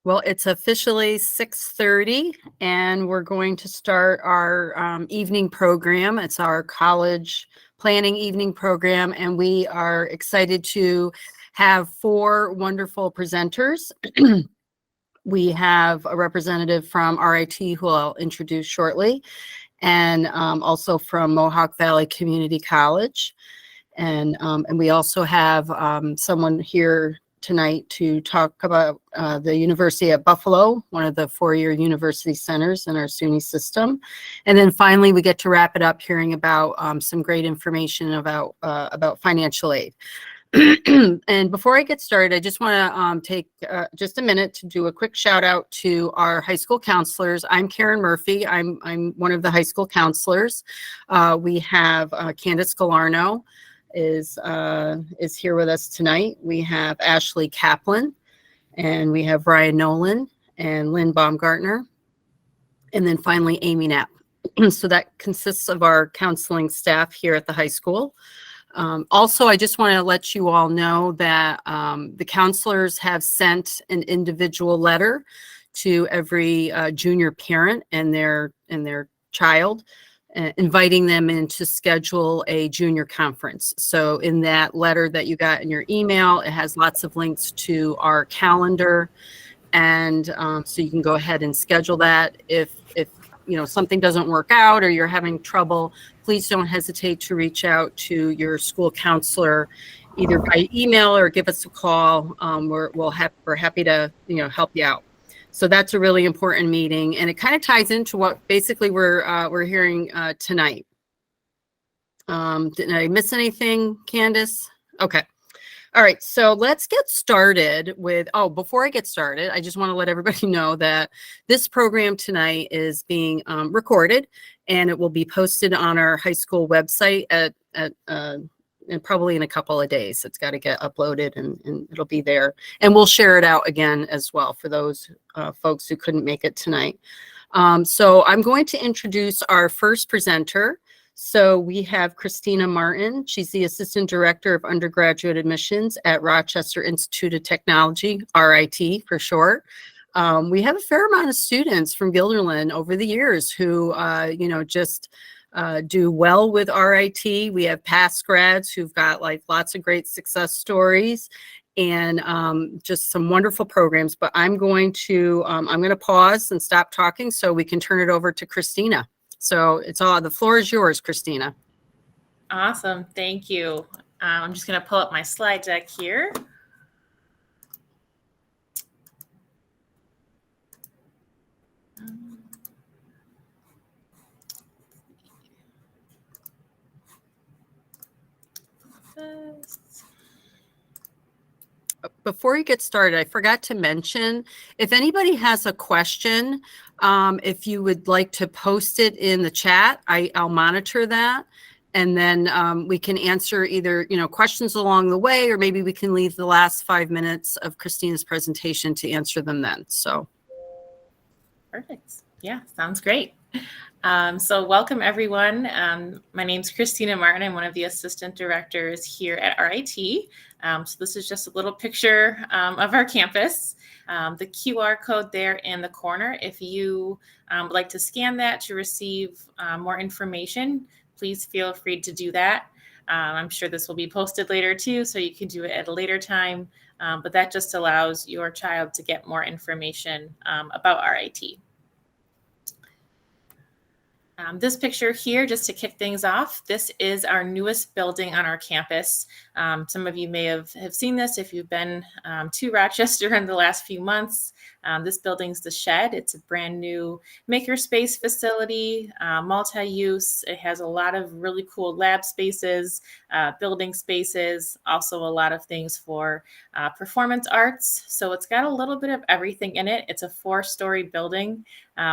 Well, it's officially 6:30, and we're going to start our evening program. It's our college planning evening program, and we are excited to have four wonderful presenters. We have a representative from RIT who I'll introduce shortly, and also from Mohawk Valley Community College. And we also have someone here tonight to talk about the University at Buffalo, one of the four-year university centers in our SUNY system. And then finally, we get to wrap it up hearing about some great information about financial aid. And before I get started, I just want to take just a minute to do a quick shout out to our high school counselors. I'm Karen Murphy. I'm one of the high school counselors. We have Candace Galarno is here with us tonight. We have Ashley Kaplan, and we have Ryan Nolan and Lynn Baumgartner, and then finally Amy Knapp. So that consists of our counseling staff here at the high school. Also, I just want to let you all know that the counselors have sent an individual letter to every junior parent and their child, inviting them in to schedule a junior conference. So in that letter that you got in your email, it has lots of links to our calendar. And so you can go ahead and schedule that. If something doesn't work out or you're having trouble, please don't hesitate to reach out to your school counselor, either by email or give us a call. We're happy to help you out. So that's a really important meeting, and it kind of ties into what basically we're hearing tonight. Did I miss anything, Candace? Okay. All right, so let's get started with, before I get started, I just want to let everybody know that this program tonight is being recorded, and it will be posted on our high school website and probably in a couple of days. It's got to get uploaded, and it'll be there. And we'll share it out again as well for those folks who couldn't make it tonight. So I'm going to introduce our first presenter. So we have Christina Martin. She's the Assistant Director of Undergraduate Admissions at Rochester Institute of Technology, RIT for short. We have a fair amount of students from Guilderland over the years who, just do well with RIT. We have past grads who've got lots of great success stories and just some wonderful programs. But I'm going to pause and stop talking so we can turn it over to Christina. So the floor is yours, Christina. Awesome. Thank you. I'm just going to pull up my slide deck here. Before you get started, I forgot to mention, if anybody has a question, if you would like to post it in the chat, I'll monitor that. And then we can answer either, questions along the way, or maybe we can leave the last 5 minutes of Christina's presentation to answer them then. So. Perfect. Yeah, sounds great. So welcome, everyone. My name is Christina Martin. I'm one of the assistant directors here at RIT. So this is just a little picture of our campus. The QR code there in the corner, if you would like to scan that to receive more information, please feel free to do that. I'm sure this will be posted later too, so you can do it at a later time. But that just allows your child to get more information about RIT. This picture here, just to kick things off, this is our newest building on our campus. Some of you may have seen this if you've been to Rochester in the last few months. This building's the Shed. It's a brand new makerspace facility, multi-use. It has a lot of really cool lab spaces, building spaces, also a lot of things for performance arts. So it's got a little bit of everything in it. It's a 4-story building.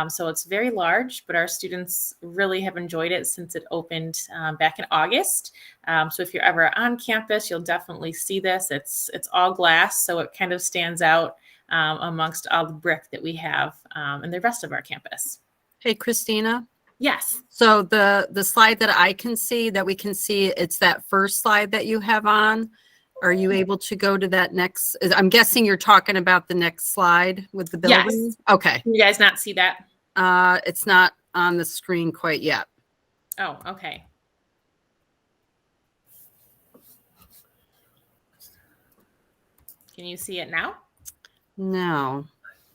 So it's very large, but our students really have enjoyed it since it opened back in August. So if you're ever on campus, you'll definitely see this. It's all glass, so it kind of stands out amongst all the brick that we have in the rest of our campus. Hey, Christina. Yes. So the slide that we can see, it's that first slide that you have on. Are you able to go to that next? I'm guessing you're talking about the next slide with the building? Yes. Okay. Can you guys not see that? It's not on the screen quite yet. Oh, okay. Can you see it now? No.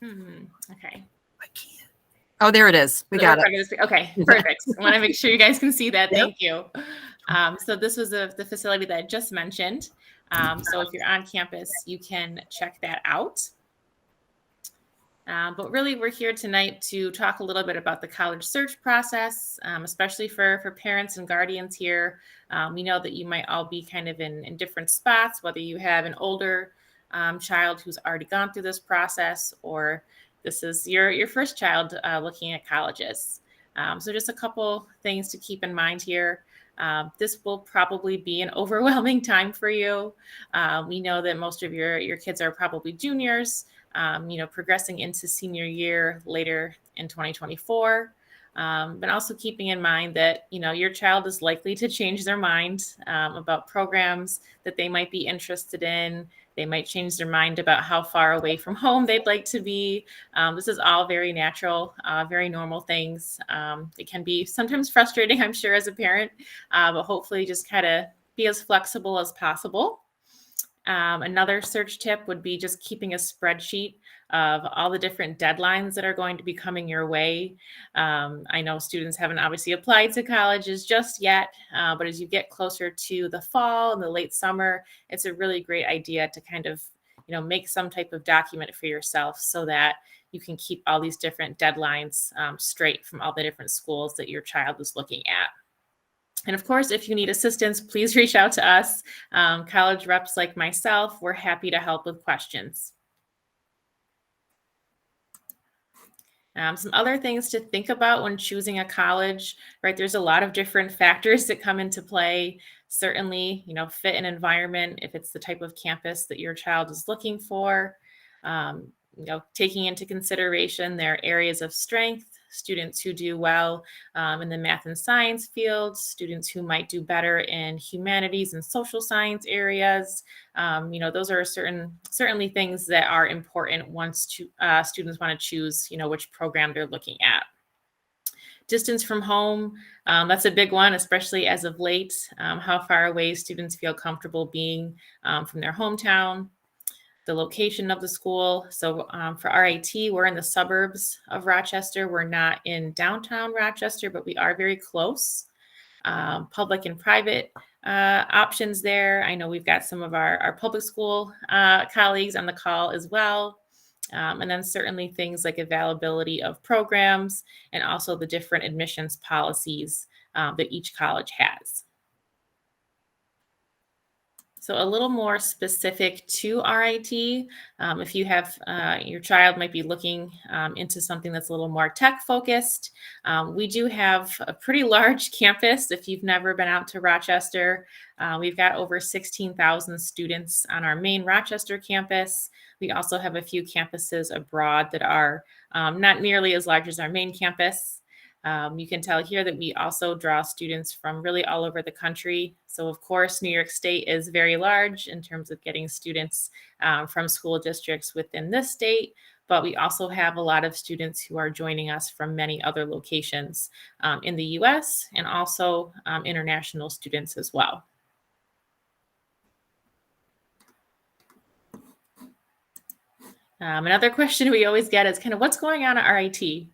Okay. I can't. Oh, there it is. We got it. Okay, perfect. I want to make sure you guys can see that. Yep. Thank you. So this was the facility that I just mentioned. So if you're on campus, you can check that out. But really, we're here tonight to talk a little bit about the college search process, especially for parents and guardians here. We know that you might all be kind of in different spots, whether you have an older child who's already gone through this process, or this is your first child looking at colleges. So just a couple things to keep in mind here. This will probably be an overwhelming time for you. We know that most of your kids are probably juniors, progressing into senior year later in 2024. But also keeping in mind that, your child is likely to change their mind about programs that they might be interested in. They might change their mind about how far away from home they'd like to be. This is all very natural, very normal things. It can be sometimes frustrating, I'm sure, as a parent, but hopefully just kind of be as flexible as possible. Another search tip would be just keeping a spreadsheet of all the different deadlines that are going to be coming your way. I know students haven't obviously applied to colleges just yet, but as you get closer to the fall and the late summer, it's a really great idea to kind of, make some type of document for yourself so that you can keep all these different deadlines straight from all the different schools that your child is looking at. And of course, if you need assistance, please reach out to us. College reps like myself, we're happy to help with questions. Some other things to think about when choosing a college, right? There's a lot of different factors that come into play. Certainly, fit and environment, if it's the type of campus that your child is looking for. Taking into consideration their areas of strength, students who do well in the math and science fields, students who might do better in humanities and social science areas. Those are certainly things that are important once students want to choose, which program they're looking at. Distance from home, that's a big one, especially as of late, how far away students feel comfortable being from their hometown. The location of the school. So for RIT, we're in the suburbs of Rochester. We're not in downtown Rochester, but we are very close. Public and private options there. I know we've got some of our public school colleagues on the call as well. And then certainly things like availability of programs and also the different admissions policies that each college has. So a little more specific to RIT, if you have your child might be looking into something that's a little more tech focused. We do have a pretty large campus. If you've never been out to Rochester, we've got over 16,000 students on our main Rochester campus. We also have a few campuses abroad that are not nearly as large as our main campus. You can tell here that we also draw students from really all over the country. So of course, New York State is very large in terms of getting students from school districts within this state, but we also have a lot of students who are joining us from many other locations in the US and also international students as well. Another question we always get is kind of what's going on at RIT.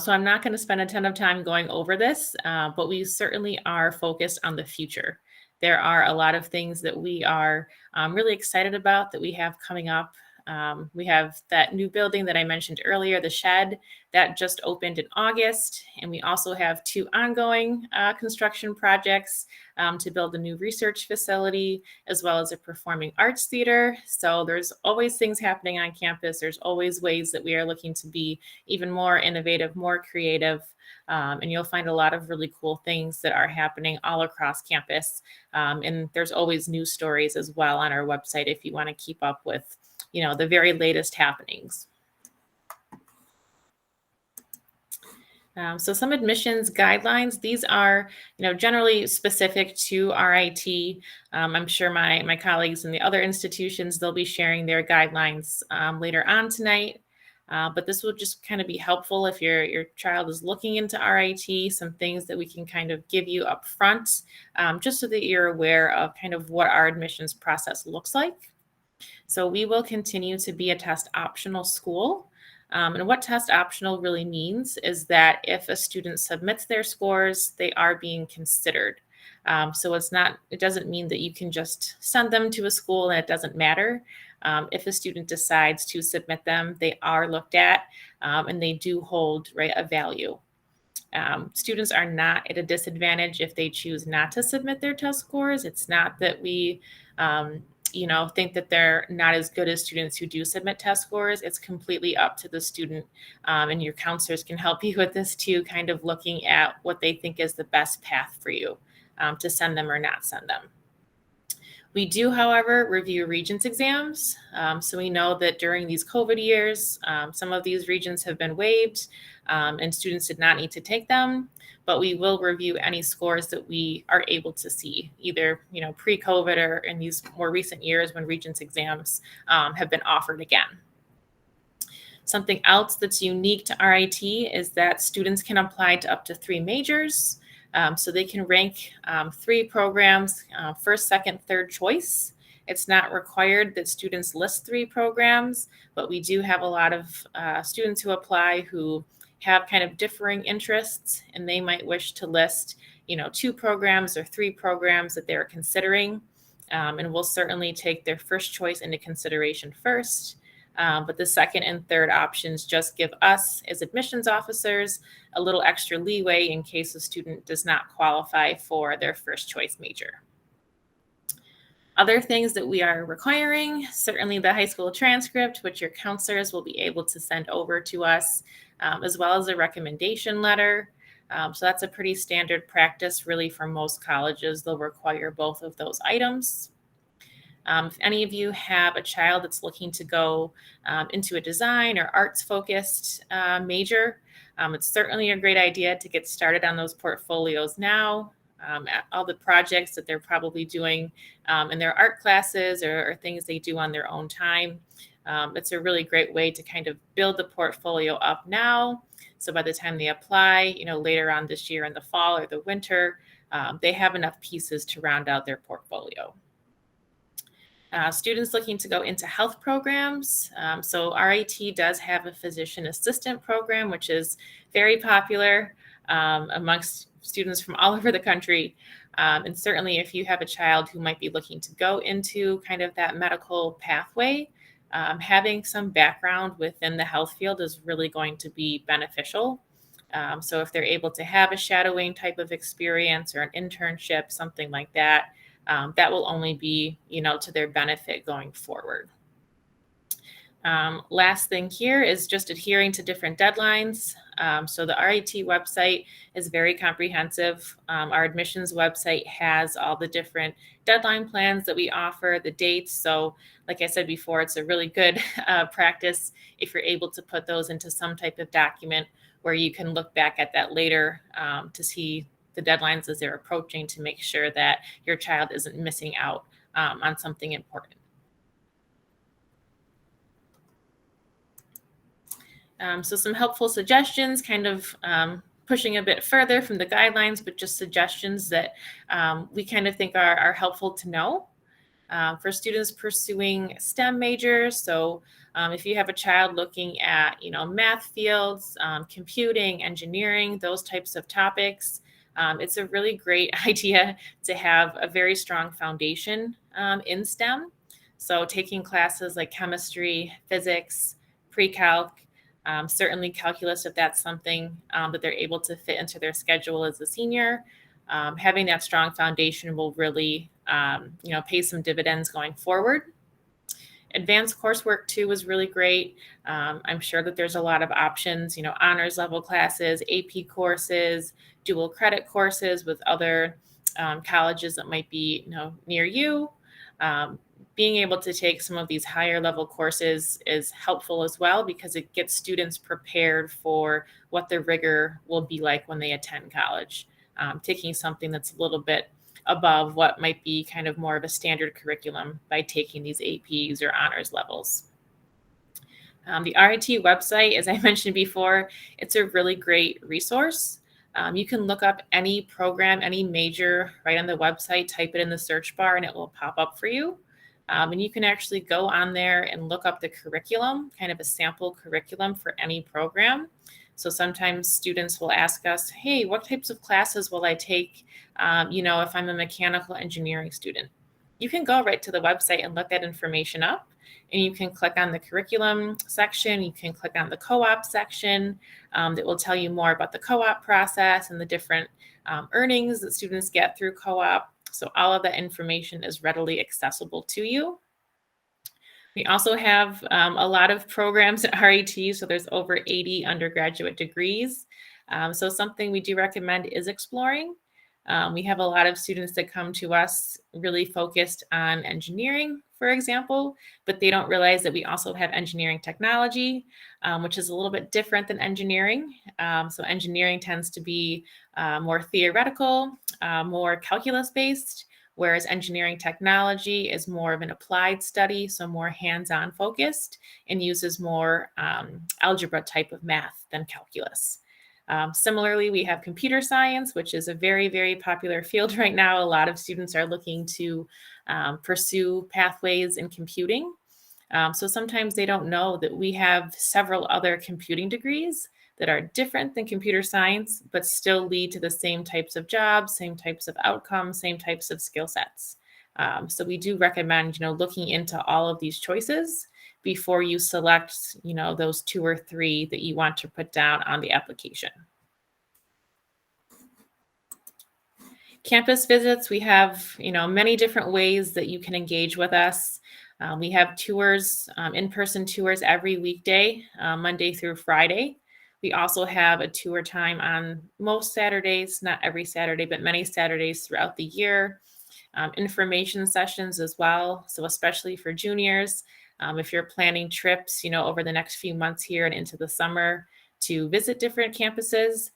So I'm not going to spend a ton of time going over this, but we certainly are focused on the future. There are a lot of things that we are really excited about that we have coming up. We have that new building that I mentioned earlier, the shed, that just opened in August. And we also have 2 ongoing construction projects to build a new research facility, as well as a performing arts theater. So there's always things happening on campus. There's always ways that we are looking to be even more innovative, more creative. And you'll find a lot of really cool things that are happening all across campus. And there's always news stories as well on our website if you want to keep up with the very latest happenings. So some admissions guidelines, these are, generally specific to RIT. I'm sure my colleagues in the other institutions, they'll be sharing their guidelines later on tonight. But this will just kind of be helpful if your child is looking into RIT, some things that we can kind of give you up front, just so that you're aware of kind of what our admissions process looks like. So we will continue to be a test optional school. And what test optional really means is that if a student submits their scores, they are being considered. So it doesn't mean that you can just send them to a school and it doesn't matter. If a student decides to submit them, they are looked at and they do hold, right, a value. Students are not at a disadvantage if they choose not to submit their test scores. It's not that we, think that they're not as good as students who do submit test scores. It's completely up to the student, and your counselors can help you with this too, kind of looking at what they think is the best path for you to send them or not send them. We do, however, review Regents exams. So we know that during these COVID years, some of these Regents have been waived and students did not need to take them, but we will review any scores that we are able to see, either pre-COVID or in these more recent years when Regents exams have been offered again. Something else that's unique to RIT is that students can apply to up to 3 majors. So they can rank 3 programs, first, second, third choice. It's not required that students list 3 programs, but we do have a lot of students who apply who have kind of differing interests, and they might wish to list, 2 programs or 3 programs that they're considering. And we'll certainly take their first choice into consideration first. But the second and third options just give us, as admissions officers, a little extra leeway in case a student does not qualify for their first choice major. Other things that we are requiring, certainly the high school transcript, which your counselors will be able to send over to us, as well as a recommendation letter. So that's a pretty standard practice, really, for most colleges. They'll require both of those items. If any of you have a child that's looking to go into a design or arts-focused major, it's certainly a great idea to get started on those portfolios now. All the projects that they're probably doing in their art classes or things they do on their own time. It's a really great way to kind of build the portfolio up now. So by the time they apply, later on this year in the fall or the winter, they have enough pieces to round out their portfolio. Students looking to go into health programs. So RIT does have a physician assistant program, which is very popular amongst students from all over the country. And certainly if you have a child who might be looking to go into kind of that medical pathway, having some background within the health field is really going to be beneficial. So if they're able to have a shadowing type of experience or an internship, something like that, that will only be, to their benefit going forward. Last thing here is just adhering to different deadlines. So the RIT website is very comprehensive. Our admissions website has all the different deadline plans that we offer, the dates. So like I said before, it's a really good practice if you're able to put those into some type of document where you can look back at that later to see the deadlines as they're approaching to make sure that your child isn't missing out on something important. So some helpful suggestions, kind of pushing a bit further from the guidelines, but just suggestions that we kind of think are helpful to know. For students pursuing STEM majors, so if you have a child looking at, math fields, computing, engineering, those types of topics, it's a really great idea to have a very strong foundation in STEM. So taking classes like chemistry, physics, pre-calc, certainly calculus, if that's something that they're able to fit into their schedule as a senior. Having that strong foundation will really, pay some dividends going forward. Advanced coursework too is really great. I'm sure that there's a lot of options, honors level classes, AP courses, dual credit courses with other colleges that might be, near you. being able to take some of these higher level courses is helpful as well, because it gets students prepared for what the rigor will be like when they attend college. Taking something that's a little bit above what might be kind of more of a standard curriculum by taking these APs or honors levels. The RIT website, as I mentioned before, it's a really great resource. You can look up any program, any major right on the website, type it in the search bar, and it will pop up for you. And you can actually go on there and look up the curriculum, kind of a sample curriculum for any program. So sometimes students will ask us, hey, what types of classes will I take, if I'm a mechanical engineering student? You can go right to the website and look that information up. And you can click on the curriculum section. You can click on the co-op section that will tell you more about the co-op process and the different earnings that students get through co-op. So all of that information is readily accessible to you. We also have a lot of programs at RIT, so there's over 80 undergraduate degrees. So something we do recommend is exploring. We have a lot of students that come to us really focused on engineering, for example, but they don't realize that we also have engineering technology, which is a little bit different than engineering. So engineering tends to be more theoretical, more calculus-based, whereas engineering technology is more of an applied study, so more hands-on focused and uses more algebra type of math than calculus. Similarly, we have computer science, which is a very, very popular field right now. A lot of students are looking to pursue pathways in computing. So sometimes they don't know that we have several other computing degrees that are different than computer science, but still lead to the same types of jobs, same types of outcomes, same types of skill sets. So we do recommend, looking into all of these choices before you select, those 2 or 3 that you want to put down on the application. Campus visits, we have, many different ways that you can engage with us. We have tours, in-person tours every weekday, Monday through Friday. We also have a tour time on most Saturdays, not every Saturday, but many Saturdays throughout the year. Information sessions as well. So especially for juniors, if you're planning trips, over the next few months here and into the summer to visit different campuses,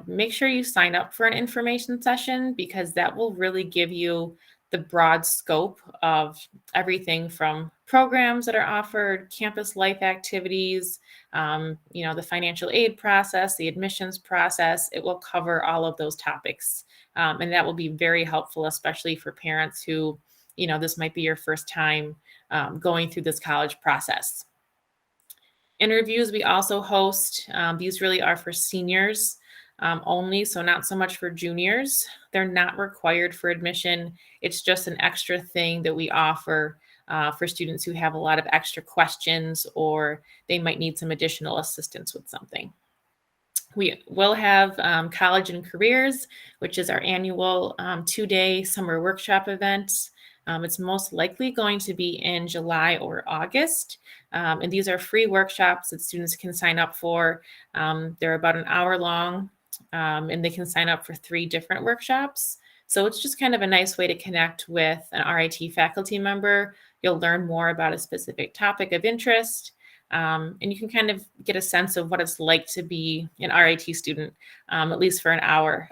make sure you sign up for an information session, because that will really give you the broad scope of everything from programs that are offered, campus life activities, the financial aid process, the admissions process. It will cover all of those topics. And that will be very helpful, especially for parents who, this might be your first time going through this college process. Interviews we also host. These really are for seniors only, so not so much for juniors. They're not required for admission. It's just an extra thing that we offer for students who have a lot of extra questions, or they might need some additional assistance with something. We will have College and Careers, which is our annual 2-day summer workshop event. It's most likely going to be in July or August. And these are free workshops that students can sign up for. They're about an hour long, and they can sign up for 3 different workshops. So it's just kind of a nice way to connect with an RIT faculty member. You'll learn more about a specific topic of interest. And you can kind of get a sense of what it's like to be an RIT student, at least for an hour,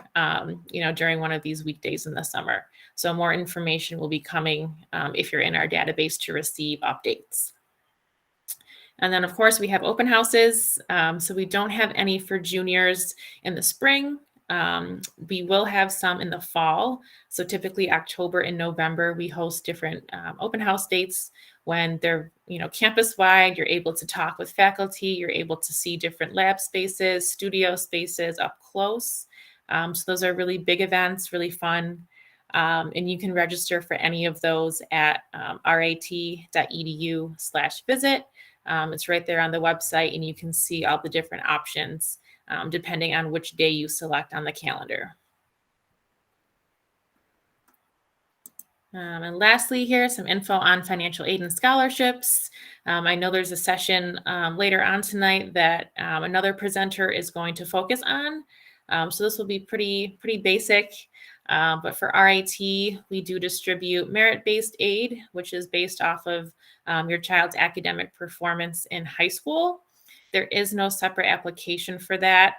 during one of these weekdays in the summer. So more information will be coming if you're in our database to receive updates. And then, of course, we have open houses. So we don't have any for juniors in the spring. We will have some in the fall. So typically October and November, we host different open house dates when they're, campus wide. You're able to talk with faculty. You're able to see different lab spaces, studio spaces up close. So those are really big events, really fun. And you can register for any of those at rit.edu/visit. It's right there on the website, and you can see all the different options depending on which day you select on the calendar. And lastly here, some info on financial aid and scholarships. I know there's a session later on tonight that another presenter is going to focus on. So this will be pretty basic. But for RIT, we do distribute merit-based aid, which is based off of your child's academic performance in high school. There is no separate application for that.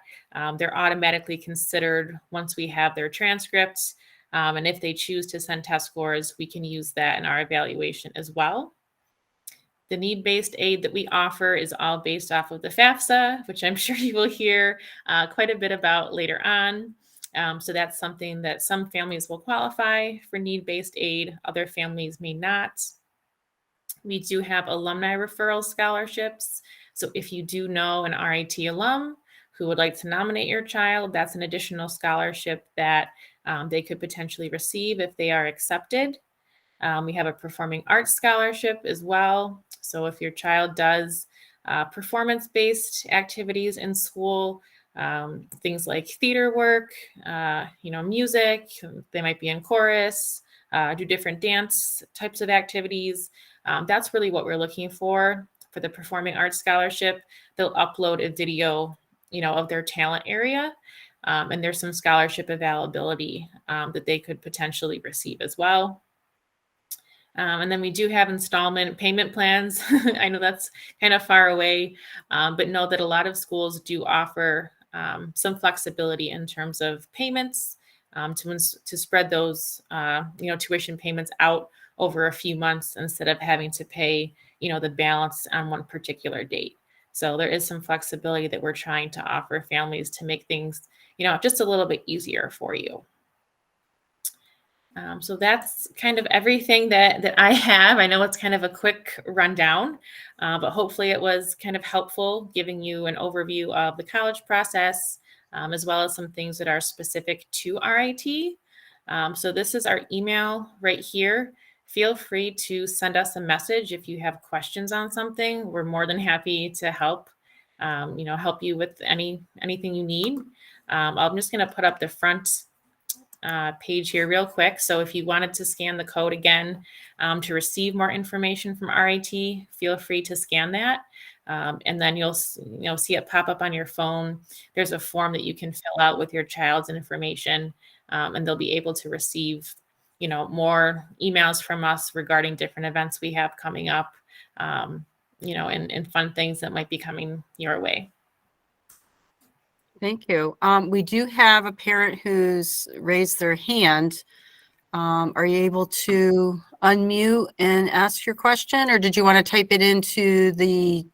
They're automatically considered once we have their transcripts. And if they choose to send test scores, we can use that in our evaluation as well. The need-based aid that we offer is all based off of the FAFSA, which I'm sure you will hear quite a bit about later on. So that's something that some families will qualify for need-based aid, other families may not. We do have alumni referral scholarships. So if you do know an RIT alum who would like to nominate your child, that's an additional scholarship that they could potentially receive if they are accepted. We have a performing arts scholarship as well. So if your child does performance-based activities in school, things like theater work, music, they might be in chorus, do different dance types of activities. That's really what we're looking for the Performing Arts Scholarship. They'll upload a video, of their talent area. And there's some scholarship availability that they could potentially receive as well. And then we do have installment payment plans. I know that's kind of far away, but know that a lot of schools do offer some flexibility in terms of payments to spread those, tuition payments out over a few months instead of having to pay, the balance on one particular date. So there is some flexibility that we're trying to offer families to make things, just a little bit easier for you. So that's kind of everything that I have. I know it's kind of a quick rundown, but hopefully it was kind of helpful giving you an overview of the college process, as well as some things that are specific to RIT. So this is our email right here. Feel free to send us a message if you have questions on something. We're more than happy to help, help you with anything you need. I'm just going to put up the front page here real quick. So if you wanted to scan the code again to receive more information from RIT, feel free to scan that. And then you'll see it pop up on your phone. There's a form that you can fill out with your child's information, and they'll be able to receive, more emails from us regarding different events we have coming up, and fun things that might be coming your way. Thank you. We do have a parent who's raised their hand. Are you able to unmute and ask your question, or did you want to type it into the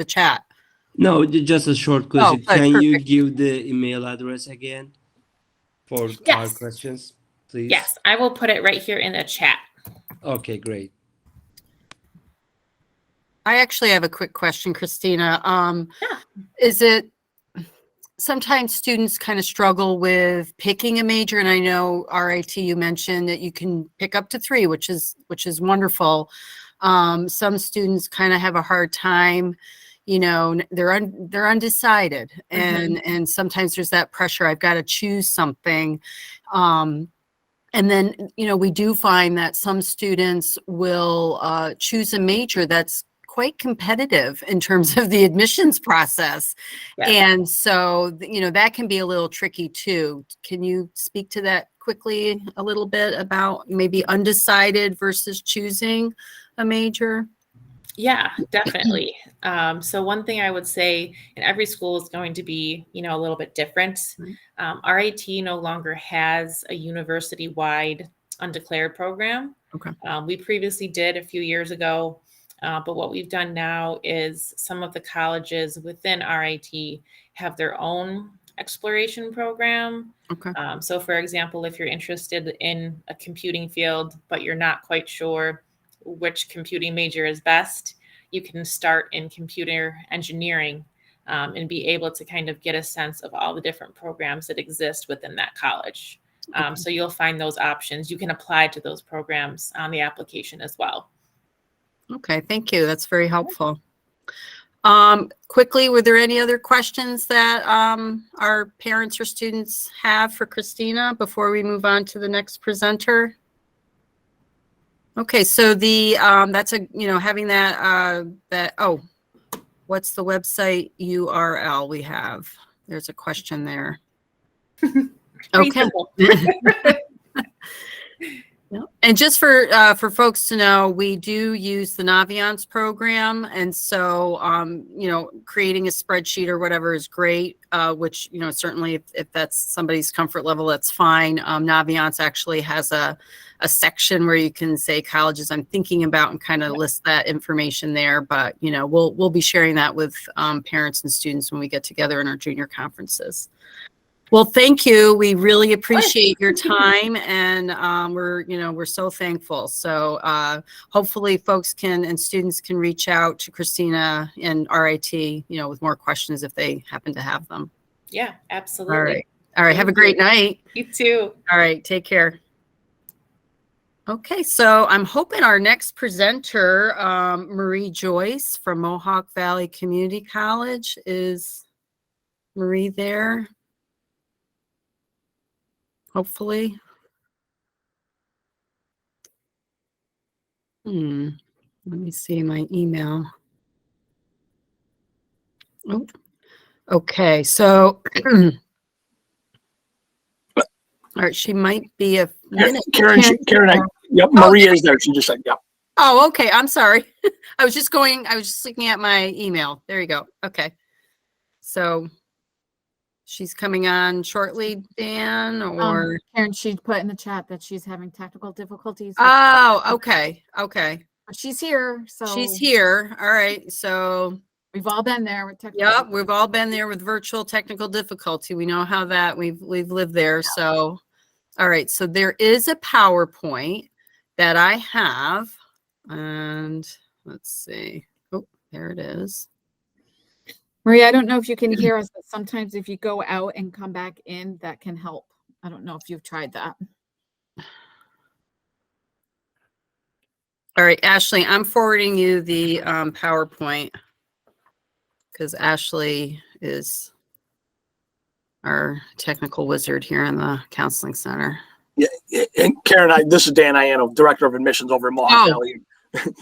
chat? No, just a short question. Oh, Can you perfect. give the email address again for our questions, please? Yes, I will put it right here in the chat. Okay, great. I actually have a quick question, Christina. Yeah. Is it sometimes students kind of struggle with picking a major, and I know RIT, you mentioned that you can pick up to 3, which is wonderful. Some students kind of have a hard time, they're undecided, and sometimes there's that pressure. I've got to choose something. And then, we do find that some students will choose a major that's quite competitive in terms of the admissions process. Yeah. And so, that can be a little tricky too. Can you speak to that quickly a little bit about maybe undecided versus choosing a major? Yeah, definitely. So one thing I would say, and every school is going to be, a little bit different. RIT no longer has a university-wide undeclared program. Okay. We previously did a few years ago. But what we've done now is some of the colleges within RIT have their own exploration program. Okay. So for example, if you're interested in a computing field, but you're not quite sure which computing major is best, you can start in computer engineering and be able to kind of get a sense of all the different programs that exist within that college. So you'll find those options. You can apply to those programs on the application as well. Okay, thank you. That's very helpful. Quickly, were there any other questions that our parents or students have for Christina before we move on to the next presenter? Okay, so that's having what's the website URL we have? There's a question there. Pretty Okay. simple. No. And just for folks to know, we do use the Naviance program, and so creating a spreadsheet or whatever is great. Which certainly if that's somebody's comfort level, that's fine. Naviance actually has a section where you can say colleges I'm thinking about and kind of list that information there. But we'll be sharing that with parents and students when we get together in our junior conferences. Well, thank you. We really appreciate your time, and we're so thankful. So hopefully folks and students can reach out to Christina and RIT, with more questions if they happen to have them. Yeah, absolutely. All right. All right. Have a great night. You too. All right. Take care. Okay. So I'm hoping our next presenter, Marie Joyce from Mohawk Valley Community College. Is Marie there? Hopefully. Let me see my email. Oh, okay. So, all right, she might be a minute. Karen, yep, Maria is there. She just said, yep. Oh, okay. I'm sorry. I was just looking at my email. There you go. Okay. So she's coming on shortly, Dan, or? Karen, she put in the chat that she's having technical difficulties. Oh, okay. Okay. But she's here. So She's here. All right. So we've all been there with technical. yep, we've all been there with virtual technical difficulty. We know how that we've lived there. So, all right. So there is a PowerPoint that I have, and let's see. Oh, there it is. Maria, I don't know if you can hear us, but sometimes if you go out and come back in, that can help. I don't know if you've tried that. All right, Ashley, I'm forwarding you the PowerPoint because Ashley is our technical wizard here in the counseling center. Yeah, and Karen, this is Dan Iano, Director of Admissions over at Mohawk Valley.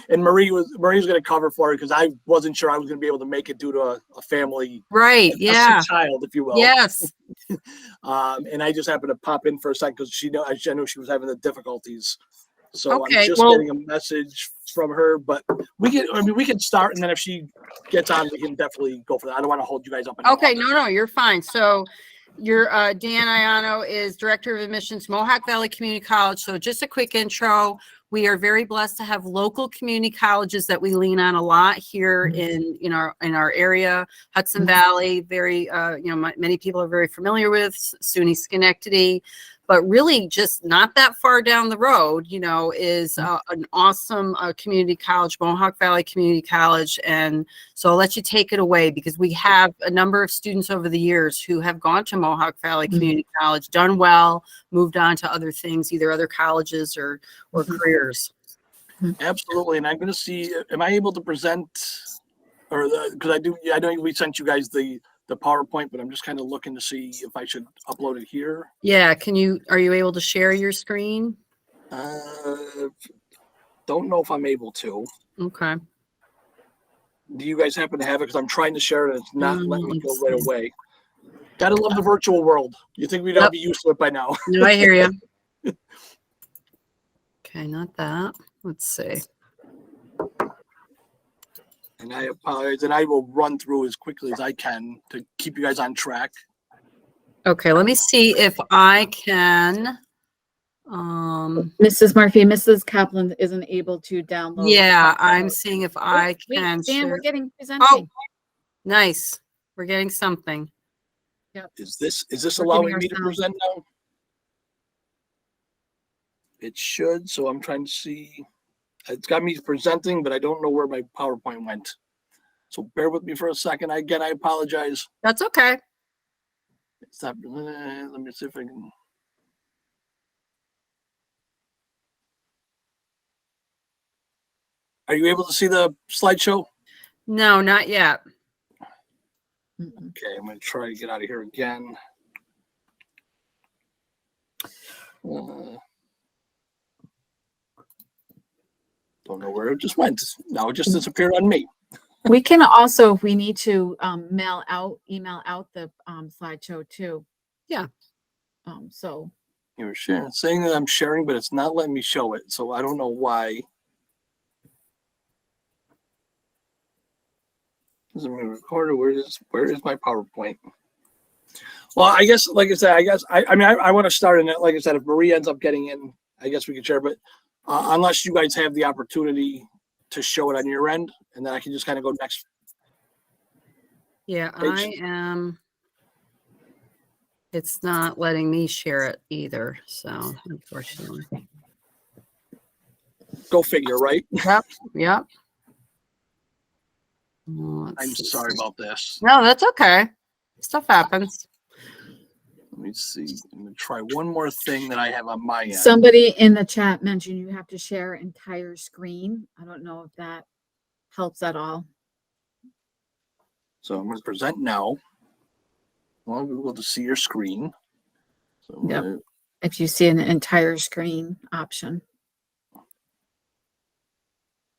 And Marie's going to cover for her because I wasn't sure I was going to be able to make it due to a family, Right? Yeah. a child, if you will. Yes. And I just happened to pop in for a second because I knew she was having the difficulties. So Okay, I'm just well- getting a message from her, but we can start, and then if she gets on, we can definitely go for that. I don't want to hold you guys up. any Okay. longer. No, you're fine. So your Dan Iano is Director of Admissions, Mohawk Valley Community College. So just a quick intro. We are very blessed to have local community colleges that we lean on a lot here in our area. Hudson Valley, very many people are very familiar with SUNY Schenectady, but really just not that far down the road, is an awesome community college, Mohawk Valley Community College. And so I'll let you take it away because we have a number of students over the years who have gone to Mohawk Valley Community College, done well, moved on to other things, either other colleges or careers. Absolutely, and I'm going to see. Am I able to present, or because I know we sent you guys the PowerPoint, but I'm just kind of looking to see if I should upload it here. Yeah, are you able to share your screen? Don't know if I'm able to. Okay. Do you guys happen to have it? Because I'm trying to share it, and it's not letting me go let's right see. away. Gotta love the virtual world. You think we'd all Yep. be used to it by now? No, I hear you. Okay, not that. Let's see. And I apologize, and I will run through as quickly as I can to keep you guys on track. Okay, let me see if I can. Mrs. Murphy, Mrs. Kaplan isn't able to download. Yeah, I'm seeing if I Wait, can Dan, share. we're getting presenting. Oh, nice. We're getting something. Is this We're getting allowing me to ourselves- present now? It should, so I'm trying to see. It's got me presenting, but I don't know where my PowerPoint went. So bear with me for a second. Again, I apologize. That's okay. Stop. Let me see if I can. Are you able to see the slideshow? No, not yet. Mm-mm. Okay, I'm going to try to get out of here again. Don't know where it just went. Now it just disappeared on me. We can also, if we need to, email out the slideshow too. Yeah. So You were sharing, saying that I'm sharing, but it's not letting me show it. So I don't know why. This is being recorded. Where is my PowerPoint? Well, I guess, like I said, I want to start in it. Like I said, if Marie ends up getting in, I guess we can share, but unless you guys have the opportunity to show it on your end, and then I can just kind of go next. Yeah, Page. I am. It's not letting me share it either. So unfortunately. Go figure, right? Yep. Yep. Let's I'm see. sorry about this. No, that's okay. Stuff happens. Let me see. I'm gonna try one more thing that I have on my end. Somebody in the chat mentioned you have to share entire screen. I don't know if that helps at all. So I'm going to present now. Well, we'll be able to see your screen. So I'm Yep. gonna- If you see an entire screen option.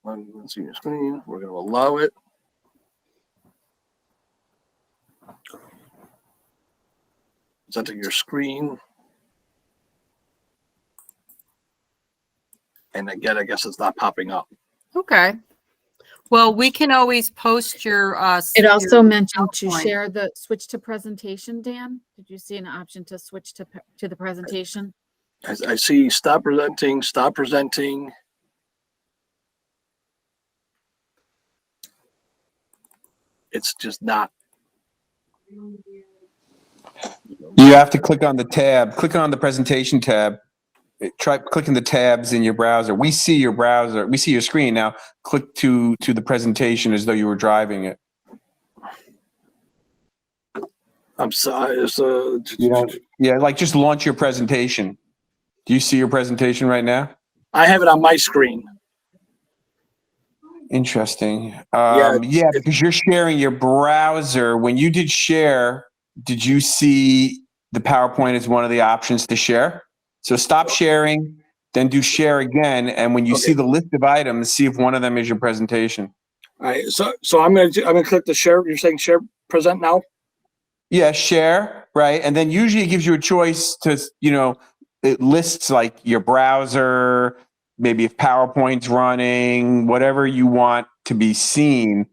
I'm going to see your screen. We're going to allow it. Presenting your screen. And again, I guess it's not popping up. Okay. Well, we can always post your It also mentioned to PowerPoint. share the switch to presentation, Dan. Did you see an option to switch to the presentation? I see stop presenting, stop presenting. It's just not. You have to click on the tab. Click on the presentation tab. Try clicking the tabs in your browser. We see your browser. We see your screen now. Click to the presentation as though you were driving it. I'm sorry. So Yeah, like just launch your presentation. Do you see your presentation right now? I have it on my screen. Interesting. Yeah, Yeah, because you're sharing your browser. When you did share, did you see the PowerPoint as one of the options to share? So stop sharing, then do share again, and when you see the list of items, see if one of them is your presentation. All right. So I'm gonna click the share. You're saying share present now? Yeah, share, right? And then usually it gives you a choice to, it lists like your browser, maybe if PowerPoint's running, whatever you want to be seen.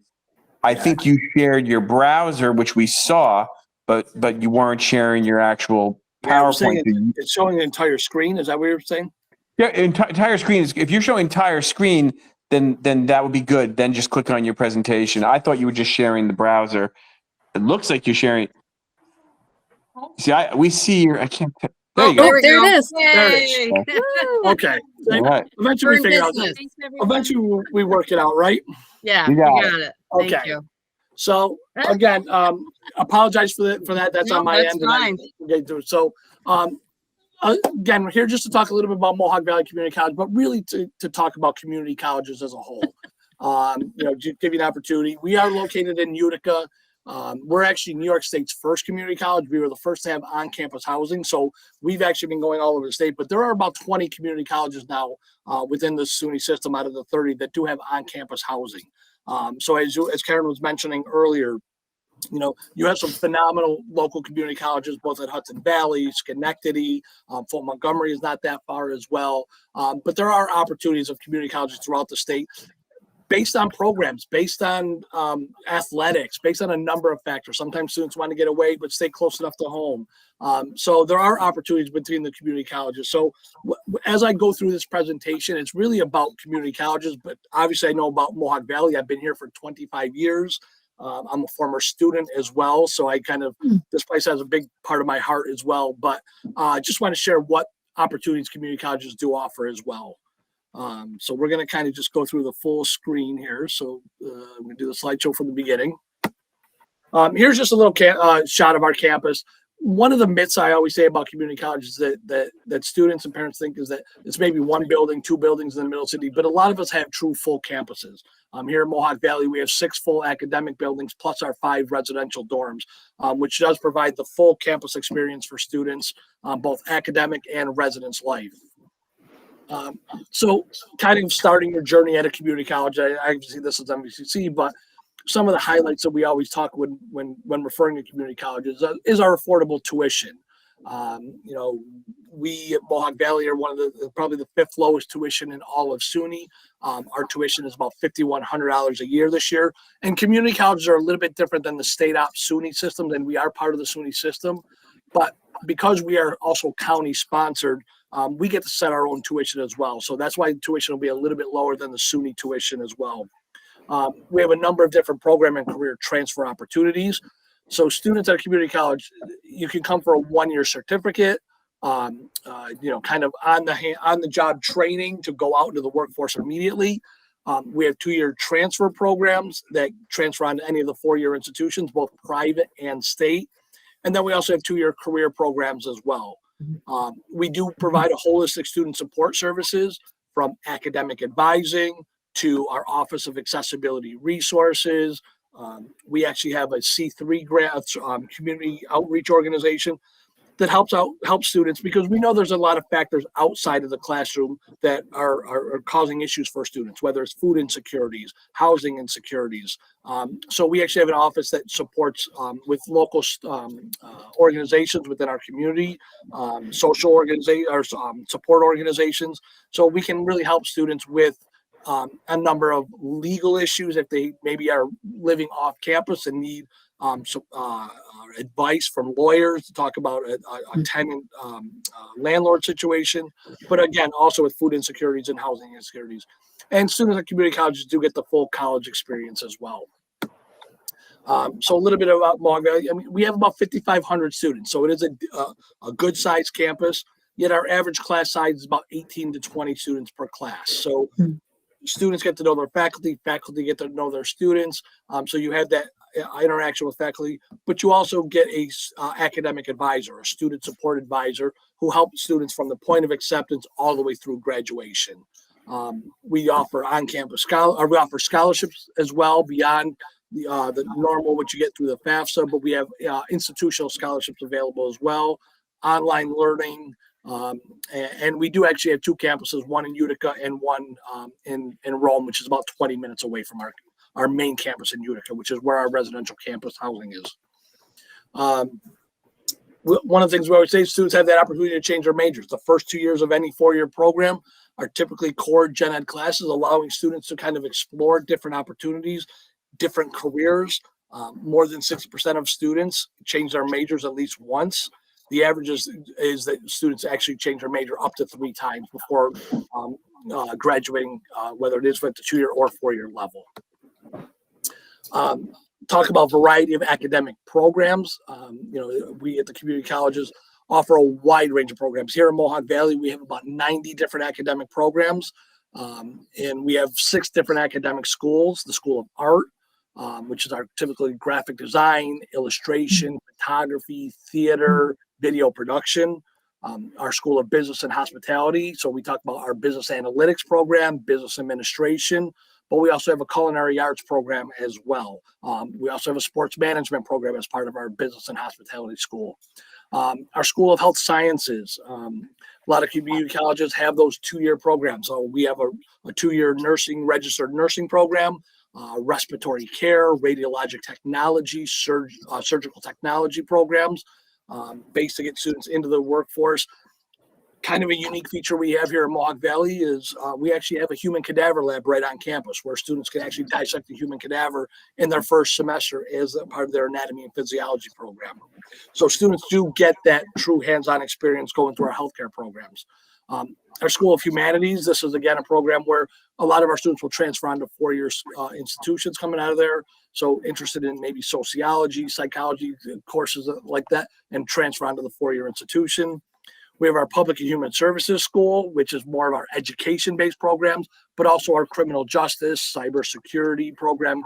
I think you shared your browser, which we saw, but you weren't sharing your actual Yeah, I'm saying PowerPoint. it's showing the entire screen. Is that what you're saying? Yeah, entire screen is, if you're showing entire screen, then that would be good. Then just click on your presentation. I thought you were just sharing the browser. It looks like you're sharing. See, we see your, I can't, there you go. There we There go. it is. There it is. Yay. Okay. All right. Eventually We're we in figure it out. business. Eventually we work it out, right? Yeah, You we got got it. Thank Okay. you. So again, apologize for that. That's No, on my that's end. and I- fine. okay, so again, we're here just to talk a little bit about Mohawk Valley Community College, but really to talk about community colleges as a whole. Just give you an opportunity. We are located in Utica. We're actually New York State's first community college. We were the first to have on-campus housing. So we've actually been going all over the state, but there are about 20 community colleges now within the SUNY system out of the 30 that do have on-campus housing. So as Karen was mentioning earlier, you have some phenomenal local community colleges, both at Hudson Valley, Schenectady, Fort Montgomery is not that far as well. But there are opportunities of community colleges throughout the state based on programs, based on athletics, based on a number of factors. Sometimes students want to get away, but stay close enough to home. So there are opportunities between the community colleges. So as I go through this presentation, it's really about community colleges, but obviously I know about Mohawk Valley. I've been here for 25 years. I'm a former student as well. So this place has a big part of my heart as well, but I just want to share what opportunities community colleges do offer as well. So we're going to kind of just go through the full screen here. So I'm going to do the slideshow from the beginning. Here's just a little shot of our campus. One of the myths I always say about community colleges that students and parents think is that it's maybe one building, two buildings in the middle city, but a lot of us have true full campuses. Here in Mohawk Valley, we have 6 full academic buildings plus our 5 residential dorms, which does provide the full campus experience for students, both academic and residence life. So kind of starting your journey at a community college, I see this as MVCC, but some of the highlights that we always talk when referring to community colleges is our affordable tuition. You know, we at Mohawk Valley are one of the probably the 5th lowest tuition in all of SUNY. Our tuition is about $5,100 a year this year. And community colleges are a little bit different than the state op SUNY system, and we are part of the SUNY system. But because we are also county sponsored, we get to set our own tuition as well. So that's why tuition will be a little bit lower than the SUNY tuition as well. We have a number of different program and career transfer opportunities. So students at a community college, you can come for a 1-year certificate, you know, kind of on the job training to go out into the workforce immediately. We have 2-year transfer programs that transfer on to any of the 4-year institutions, both private and state. And then we also have 2-year career programs as well. We do provide a holistic student support services, from academic advising to our Office of Accessibility Resources. We actually have a C3 grant, community outreach organization that helps students, because we know there's a lot of factors outside of the classroom that are causing issues for students, whether it's food insecurities, housing insecurities. So we actually have an office that supports with local organizations within our community, social organization or support organizations. So we can really help students with a number of legal issues if they maybe are living off campus and need advice from lawyers to talk about a tenant landlord situation, but again, also with food insecurities and housing insecurities. And students at community colleges do get the full college experience as well. So a little bit about Mohawk Valley. I mean, we have about 5,500 students, so it is a good sized campus, yet our average class size is about 18 to 20 students per class. So students get to know their faculty get to know their students. So you have that interaction with faculty, but you also get a academic advisor, a student support advisor, who helps students from the point of acceptance all the way through graduation. We offer on-campus we offer scholarships as well beyond the normal what you get through the FAFSA, but we have institutional scholarships available as well, online learning. And we do actually have 2 campuses, one in Utica and one in Rome, which is about 20 minutes away from our main campus in Utica, which is where our residential campus housing is. One of the things we always say, students have that opportunity to change their majors. The first 2 years of any 4-year program are typically core gen ed classes, allowing students to kind of explore different opportunities, different careers. More than 60% of students change their majors at least once. The average is that students actually change their major up to 3 times before graduating, whether it is at the 2-year or 4-year level. Talk about variety of academic programs. You know, we at the community colleges offer a wide range of programs. Here in Mohawk Valley, we have about 90 different academic programs, and we have 6 different academic schools. The School of Art, which is our typically graphic design, illustration, photography, theater, video production. Our School of Business and Hospitality. So we talk about our business analytics program, business administration, but we also have a culinary arts program as well. We also have a sports management program as part of our business and hospitality school. Our School of Health Sciences. A lot of community colleges have those 2-year programs. So we have a 2-year registered nursing program, respiratory care, radiologic technology, surgical technology programs, based to get students into the workforce. Kind of a unique feature we have here in Mohawk Valley is we actually have a human cadaver lab right on campus where students can actually dissect the human cadaver in their first semester as a part of their anatomy and physiology program. So students do get that true hands-on experience going through our healthcare programs. Our School of Humanities, this is again a program where a lot of our students will transfer on to 4-year institutions coming out of there. So interested in maybe sociology, psychology courses like that, and transfer on to the 4-year institution. We have our Public and Human Services School, which is more of our education-based programs, but also our criminal justice, cybersecurity program.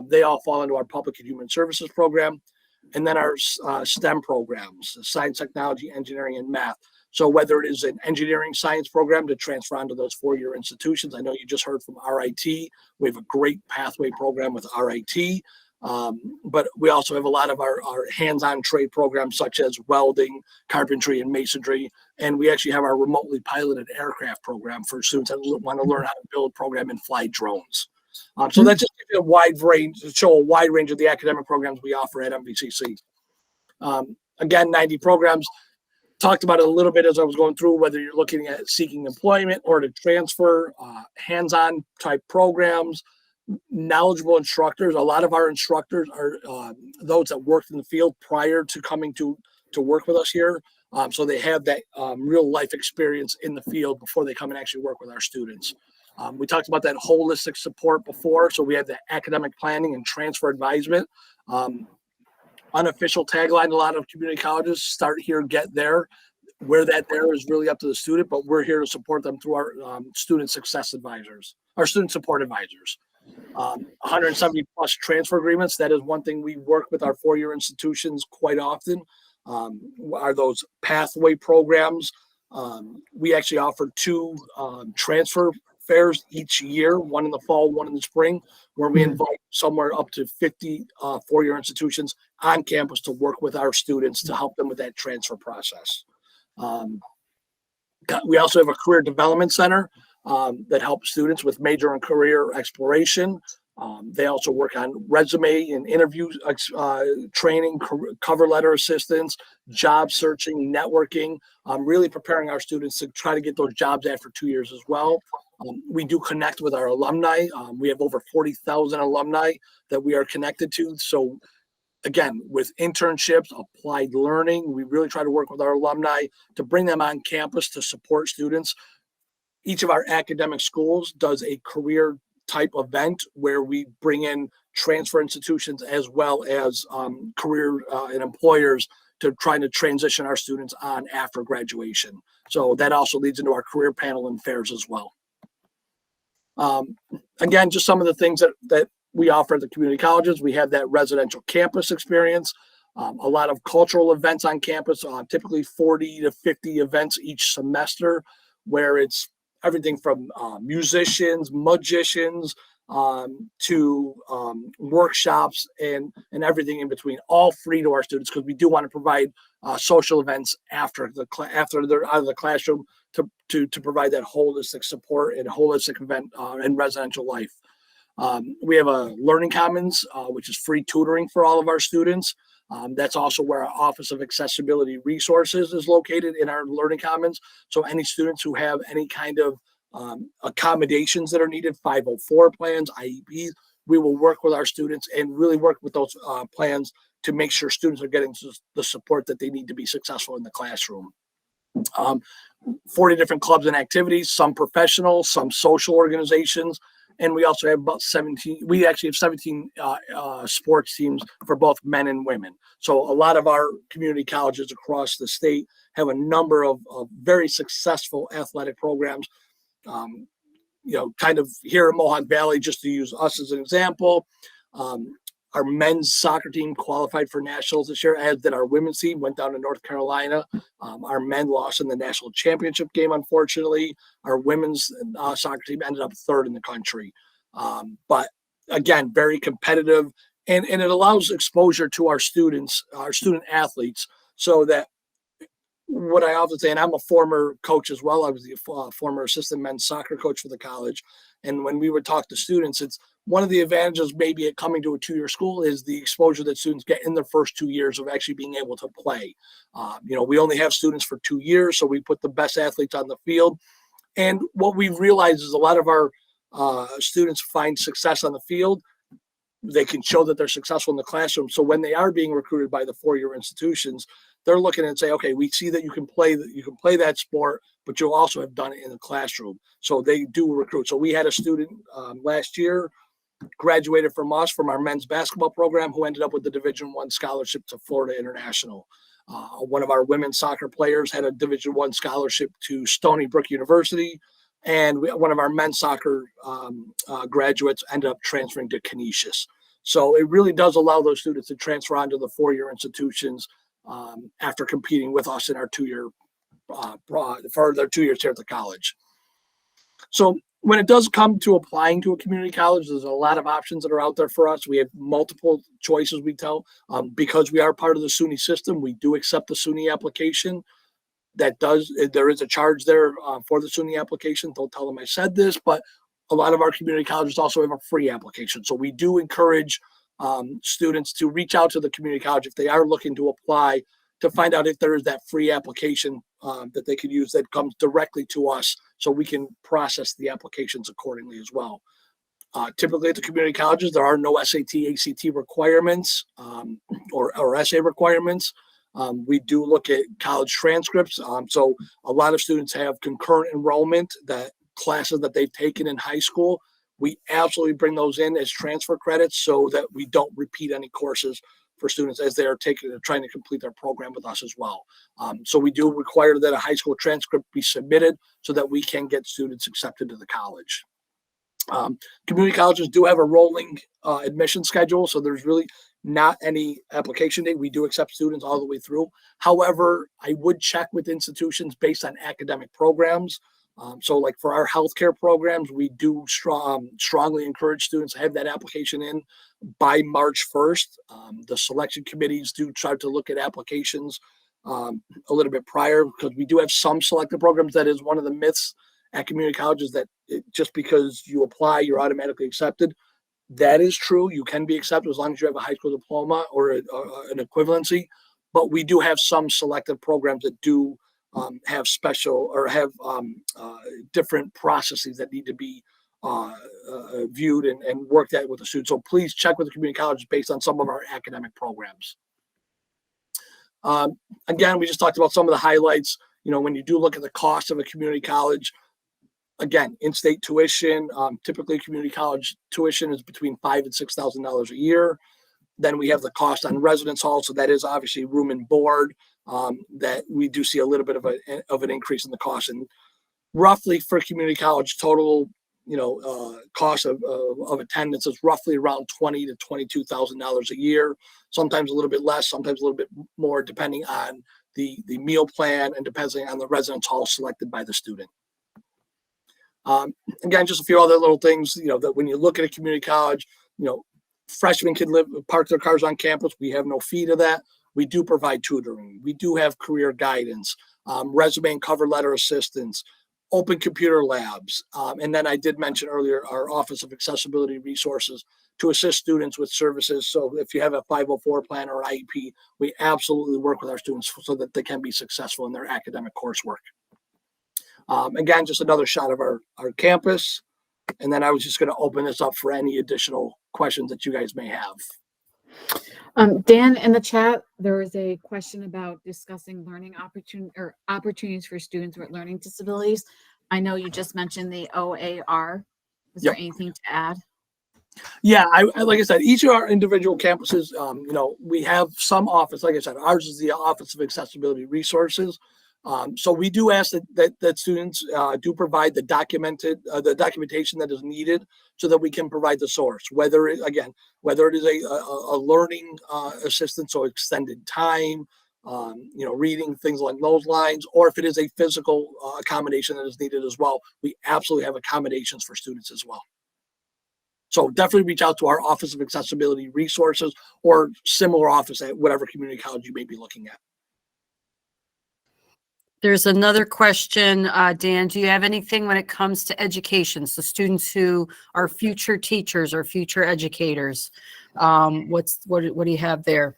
They all fall into our Public and Human Services program. And then our STEM programs, science, technology, engineering, and math. So whether it is an engineering science program to transfer onto those 4-year institutions, I know you just heard from RIT. We have a great pathway program with RIT. But we also have a lot of our hands-on trade programs such as welding, carpentry, and masonry. And we actually have our remotely piloted aircraft program for students that want to learn how to build, program, and fly drones. So that just gives you a wide range, to show a wide range of the academic programs we offer at MVCC. Again, 90 programs. talked about it a little bit as I was going through, whether you're looking at seeking employment or to transfer, hands-on type programs, knowledgeable instructors. A lot of our instructors are those that worked in the field prior to coming to work with us here. So they have that real life experience in the field before they come and actually work with our students. We talked about that holistic support before. So we have the academic planning and transfer advisement. Unofficial tagline, a lot of community colleges: start here, get there. Where that there is really up to the student, but we're here to support them through our student success advisors, our student support advisors. 170 plus transfer agreements. That is one thing we work with our four-year institutions quite often. Are those pathway programs. We actually offer 2 transfer fairs each year, one in the fall, one in the spring, where we invite somewhere up to 50 four-year institutions on campus to work with our students to help them with that transfer process. We also have a career development center that helps students with major and career exploration. They also work on resume and interview training, cover letter assistance, job searching, networking, really preparing our students to try to get those jobs after 2 years as well. We do connect with our alumni. We have over 40,000 alumni that we are connected to. So again, with internships, applied learning, we really try to work with our alumni to bring them on campus to support students. Each of our academic schools does a career type event where we bring in transfer institutions as well as career and employers to try to transition our students on after graduation. So that also leads into our career panel and fairs as well. Again, just some of the things that we offer at the community colleges. We have that residential campus experience, a lot of cultural events on campus, typically 40 to 50 events each semester, where it's everything from musicians, magicians, to workshops and everything in between, all free to our students, because we do want to provide social events after they're out of the classroom to provide that holistic support and holistic event and residential life. We have a Learning Commons, which is free tutoring for all of our students. That's also where our Office of Accessibility Resources is located in our Learning Commons. So any students who have any kind of accommodations that are needed, 504 plans, IEPs, we will work with our students and really work with those plans to make sure students are getting the support that they need to be successful in the classroom. 40 different clubs and activities, some professional, some social organizations. And we also have about 17, we actually have 17 sports teams for both men and women. So a lot of our community colleges across the state have a number of very successful athletic programs. Kind of here in Mohawk Valley, just to use us as an example, our men's soccer team qualified for nationals this year, as did our women's team, went down to North Carolina. Our men lost in the national championship game, unfortunately. Our women's soccer team ended up 3rd in the country. But again, very competitive, and it allows exposure to our students, our student athletes, so that what I often say, and I'm a former coach as well. I was the former assistant men's soccer coach for the college. And when we would talk to students, it's one of the advantages maybe at coming to a 2-year school is the exposure that students get in their first 2 years of actually being able to play. We only have students for 2 years, so we put the best athletes on the field. And what we've realized is a lot of our students find success on the field. They can show that they're successful in the classroom. So when they are being recruited by the 4-year institutions, they're looking and say, okay, we see that you can play that sport, but you'll also have done it in the classroom. So they do recruit. So we had a student last year graduated from us from our men's basketball program who ended up with the Division I scholarship to Florida International. One of our women's soccer players had a Division I scholarship to Stony Brook University. And one of our men's soccer graduates ended up transferring to Canisius. So it really does allow those students to transfer onto the 4-year institutions after competing with us in our 2-year for their 2 years here at the college. So when it does come to applying to a community college, there's a lot of options that are out there for us. We have multiple choices, we tell. Because we are part of the SUNY system, we do accept the SUNY application. There is a charge there for the SUNY application. Don't tell them I said this, but a lot of our community colleges also have a free application. So we do encourage students to reach out to the community college if they are looking to apply to find out if there is that free application that they could use that comes directly to us, so we can process the applications accordingly as well. Typically at the community colleges, there are no SAT, ACT requirements or essay requirements. We do look at college transcripts. So a lot of students have concurrent enrollment, that classes that they've taken in high school. We absolutely bring those in as transfer credits so that we don't repeat any courses for students as they are trying to complete their program with us as well. So we do require that a high school transcript be submitted so that we can get students accepted to the college. Community colleges do have a rolling admission schedule, so there's really not any application date. We do accept students all the way through. However, I would check with institutions based on academic programs. So like for our healthcare programs, we do strongly encourage students to have that application in by March 1st. The selection committees do try to look at applications a little bit prior, because we do have some selected programs. That is one of the myths at community colleges, that just because you apply, you're automatically accepted. That is true. You can be accepted as long as you have a high school diploma or an equivalency. But we do have some selective programs that do have special or have different processes that need to be viewed and worked at with the students. So please check with the community colleges based on some of our academic programs. Again, we just talked about some of the highlights. You know, when you do look at the cost of a community college, again, in-state tuition, typically community college tuition is between $5,000 and $6,000 a year. Then we have the cost on residence hall. So that is obviously room and board, that we do see a little bit of an increase in the cost. And roughly for community college, total, cost of attendance is roughly around $20,000 to $22,000 a year. Sometimes a little bit less, sometimes a little bit more, depending on the meal plan and depending on the residence hall selected by the student. Again, just a few other little things, that when you look at a community college, freshmen can park their cars on campus. We have no fee to that. We do provide tutoring. We do have career guidance, resume and cover letter assistance, open computer labs. And then I did mention earlier our Office of Accessibility Resources to assist students with services. So if you have a 504 plan or IEP, we absolutely work with our students so that they can be successful in their academic coursework. Again, just another shot of our campus. And then I was just going to open this up for any additional questions that you guys may have. Dan, in the chat, there is a question about discussing learning opportunities for students with learning disabilities. I know you just mentioned the OAR. Is there anything to add? Yeah, like I said, each of our individual campuses, we have some office. Like I said, ours is the Office of Accessibility Resources. So we do ask that students do provide the documentation that is needed so that we can provide the source, whether it is a learning assistance or extended time, reading, things along those lines, or if it is a physical accommodation that is needed as well. We absolutely have accommodations for students as well. So definitely reach out to our Office of Accessibility Resources or similar office at whatever community college you may be looking at. There's another question, Dan, do you have anything when it comes to education? So students who are future teachers or future educators, what do you have there?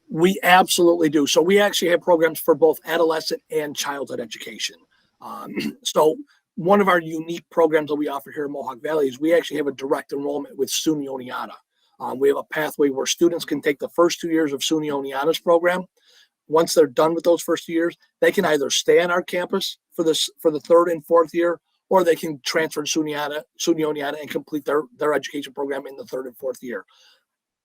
We absolutely do. So we actually have programs for both adolescent and childhood education. So one of our unique programs that we offer here in Mohawk Valley is we actually have a direct enrollment with SUNY Oneonta. We have a pathway where students can take the first 2 years of SUNY Oneonta's program. Once they're done with those first 2 years, they can either stay on our campus for the third and fourth year, or they can transfer to SUNY Oneonta and complete their education program in the third and fourth year.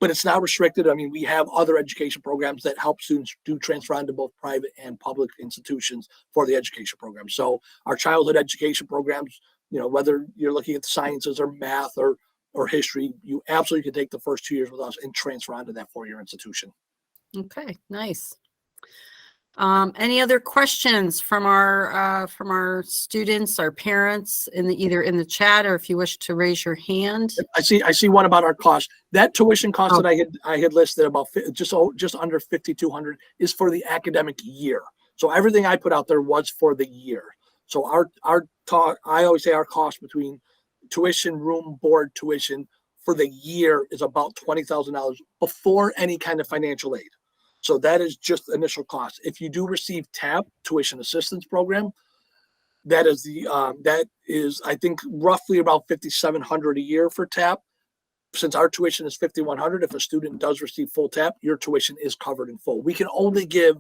But it's not restricted. I mean, we have other education programs that help students do transfer onto both private and public institutions for the education program. So our childhood education programs, whether you're looking at the sciences or math or history, you absolutely can take the first 2 years with us and transfer onto that 4-year institution. Okay, nice. Any other questions from our students, our parents, either in the chat, or if you wish to raise your hand? I see one about our cost. That tuition cost that I had listed about just under $5,200 is for the academic year. So everything I put out there was for the year. So I always say our cost between tuition, room, board, tuition for the year is about $20,000 before any kind of financial aid. So that is just initial cost. If you do receive TAP, tuition assistance program, that is I think roughly about $5,700 a year for TAP. Since our tuition is $5,100, if a student does receive full TAP, your tuition is covered in full. We can only give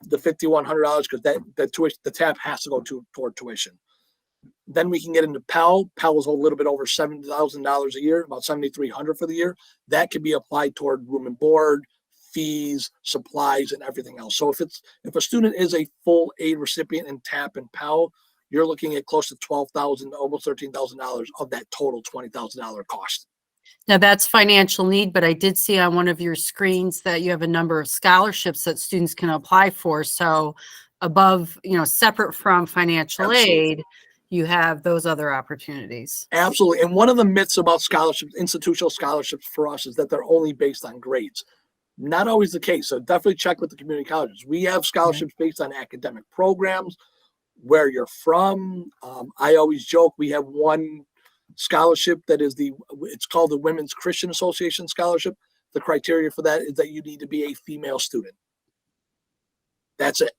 the $5,100 because that tuition, the TAP has to go toward tuition. Then we can get into Pell. Pell is a little bit over $7,000 a year, about $7,300 for the year. That can be applied toward room and board, fees, supplies, and everything else. So if a student is a full aid recipient in TAP and Pell, you're looking at close to $12,000, almost $13,000 of that total $20,000 cost. Now that's financial need, but I did see on one of your screens that you have a number of scholarships that students can apply for. So above, separate from financial Absolutely. aid, you have those other opportunities. Absolutely. And one of the myths about scholarships, institutional scholarships for us, is that they're only based on grades. Not always the case. So definitely check with the community colleges. We have scholarships based on academic programs, where you're from. I always joke, we have one scholarship that is it's called the Women's Christian Association Scholarship. The criteria for that is that you need to be a female student. That's it.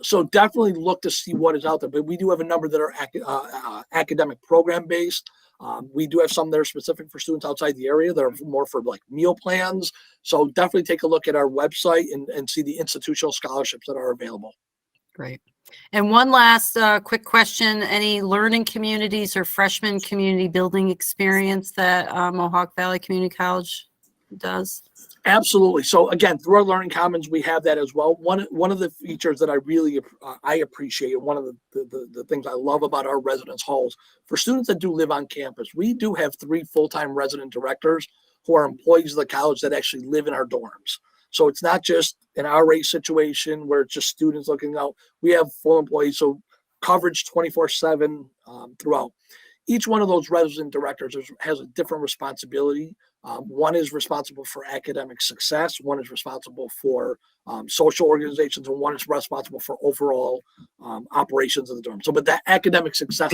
So definitely look to see what is out there. But we do have a number that are academic program based. We do have some that are specific for students outside the area that are more for like meal plans. So definitely take a look at our website and see the institutional scholarships that are available. Great. And one last quick question. Any learning communities or freshman community building experience that Mohawk Valley Community College does? Absolutely. So again, through our Learning Commons, we have that as well. One of the features that I really appreciate, one of the things I love about our residence halls, for students that do live on campus, we do have 3 full-time resident directors who are employees of the college that actually live in our dorms. So it's not just an RA situation where it's just students looking out. We have full employees, so coverage 24/7 throughout. Each one of those resident directors has a different responsibility. One is responsible for academic success, one is responsible for social organizations, and one is responsible for overall operations of the dorm. So, but that academic success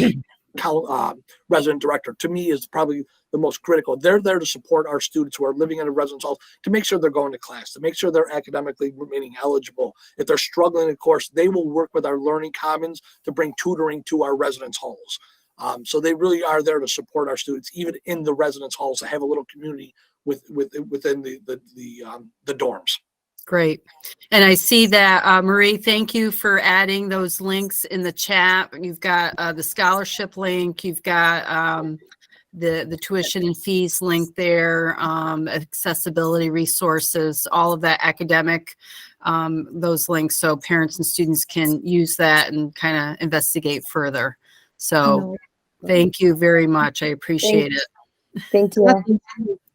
resident director, to me, is probably the most critical. They're there to support our students who are living in a residence hall, to make sure they're going to class, to make sure they're academically remaining eligible. If they're struggling in course, they will work with our Learning Commons to bring tutoring to our residence halls. So they really are there to support our students, even in the residence halls, to have a little community within the dorms. Great. And I see that, Marie, thank you for adding those links in the chat. You've got the scholarship link, you've got the tuition and fees link there, accessibility resources, all of that academic, those links, so parents and students can use that and kind of investigate further. So thank you very much. I appreciate it. Thank you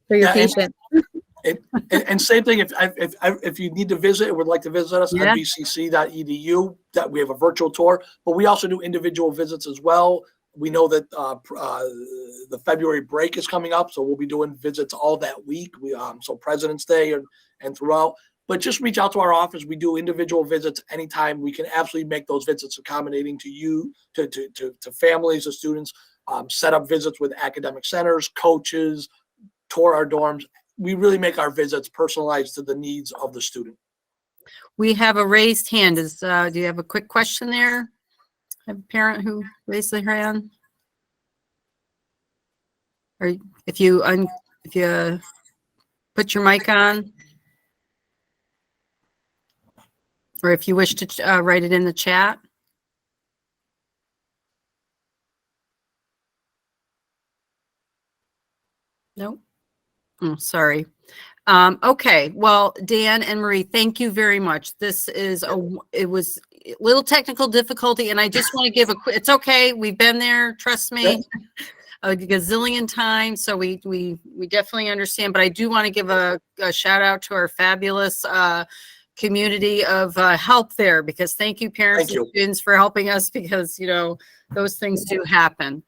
for your Yeah, patience. And same thing, if you need to visit or would like to visit us, Yeah. nvcc.edu, that we have a virtual tour, but we also do individual visits as well. We know that the February break is coming up, so we'll be doing visits all that week. So President's Day and throughout. But just reach out to our office. We do individual visits anytime. We can absolutely make those visits accommodating to you, to families, to students. Set up visits with academic centers, coaches, tour our dorms. We really make our visits personalized to the needs of the student. We have a raised hand. Do you have a quick question there? I have a parent who raised their hand. Or if you put your mic on, or if you wish to write it in the chat. Nope. Oh, sorry. Okay. Well, Dan and Marie, thank you very much. This is it was a little technical difficulty, and I just want to give it's okay. We've been there. Trust me. A gazillion times. So we definitely understand, but I do want to give a shout out to our fabulous community of help there, because thank you, parents and students, for helping us, because those things do happen.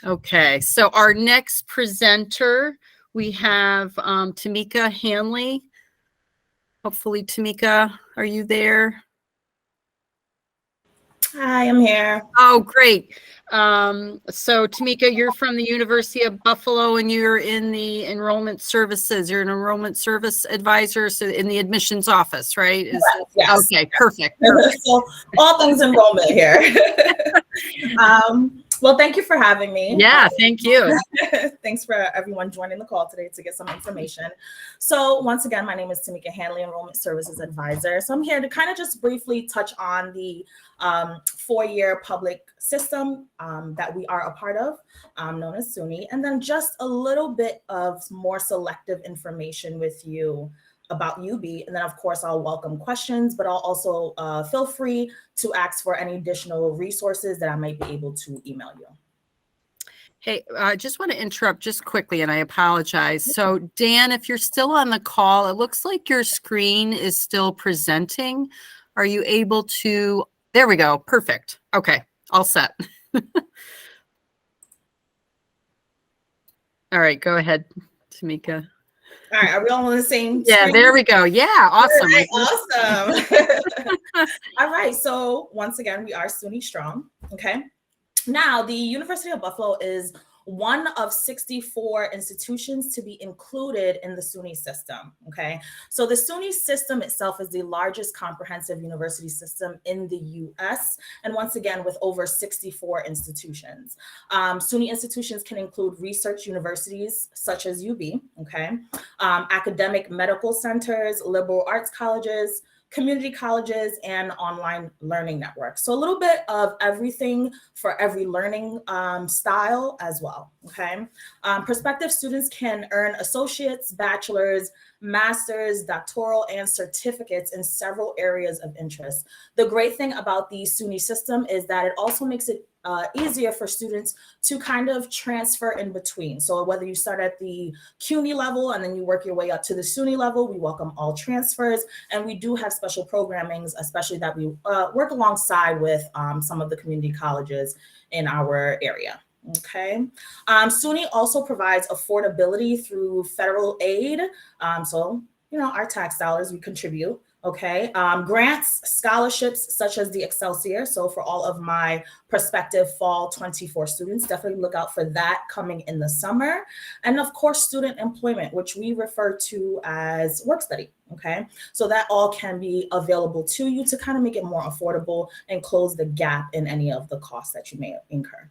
Okay, so our next presenter, we have Tamika Hanley. Hopefully, Tamika, are you there? Hi, I'm here. Oh, great. So Tamika, you're from the University of Buffalo and you're in the enrollment services. You're an enrollment service advisor, so in the admissions office, right? Yes. Okay, perfect. So all things enrollment here. Well, thank you for having me. Yeah, thank you. Thanks for everyone joining the call today to get some information. So once again, my name is Tamika Hanley, Enrollment Services Advisor. So I'm here to kind of just briefly touch on the four-year public system that we are a part of, known as SUNY, and then just a little bit of more selective information with you about UB. And then of course I'll welcome questions, but I'll also feel free to ask for any additional resources that I might be able to email you. Hey, I just want to interrupt just quickly, and I apologize. So Dan, if you're still on the call, it looks like your screen is still presenting. Are you able to, there we go, perfect. Okay, all set. All right, go ahead, Tamika. All right, are we all on the same Yeah, screen? there we go. Yeah, awesome. All right, awesome. All right, so once again, we are SUNY Strong, okay? Now, the University of Buffalo is one of 64 institutions to be included in the SUNY system, okay? So the SUNY system itself is the largest comprehensive university system in the US, and once again, with over 64 institutions. SUNY institutions can include research universities such as UB, okay? Academic medical centers, liberal arts colleges, community colleges, and online learning networks. So a little bit of everything for every learning style as well, okay? Prospective students can earn associates, bachelor's, master's, doctoral, and certificates in several areas of interest. The great thing about the SUNY system is that it also makes it easier for students to kind of transfer in between. So whether you start at the CUNY level and then you work your way up to the SUNY level, we welcome all transfers. And we do have special programmings, especially that we work alongside with some of the community colleges in our area. Okay. SUNY also provides affordability through federal aid. So, you know, our tax dollars, we contribute. Okay, grants, scholarships such as the Excelsior. So for all of my prospective fall 24 students, definitely look out for that coming in the summer. And of course, student employment, which we refer to as work study. Okay, so that all can be available to you to kind of make it more affordable and close the gap in any of the costs that you may incur.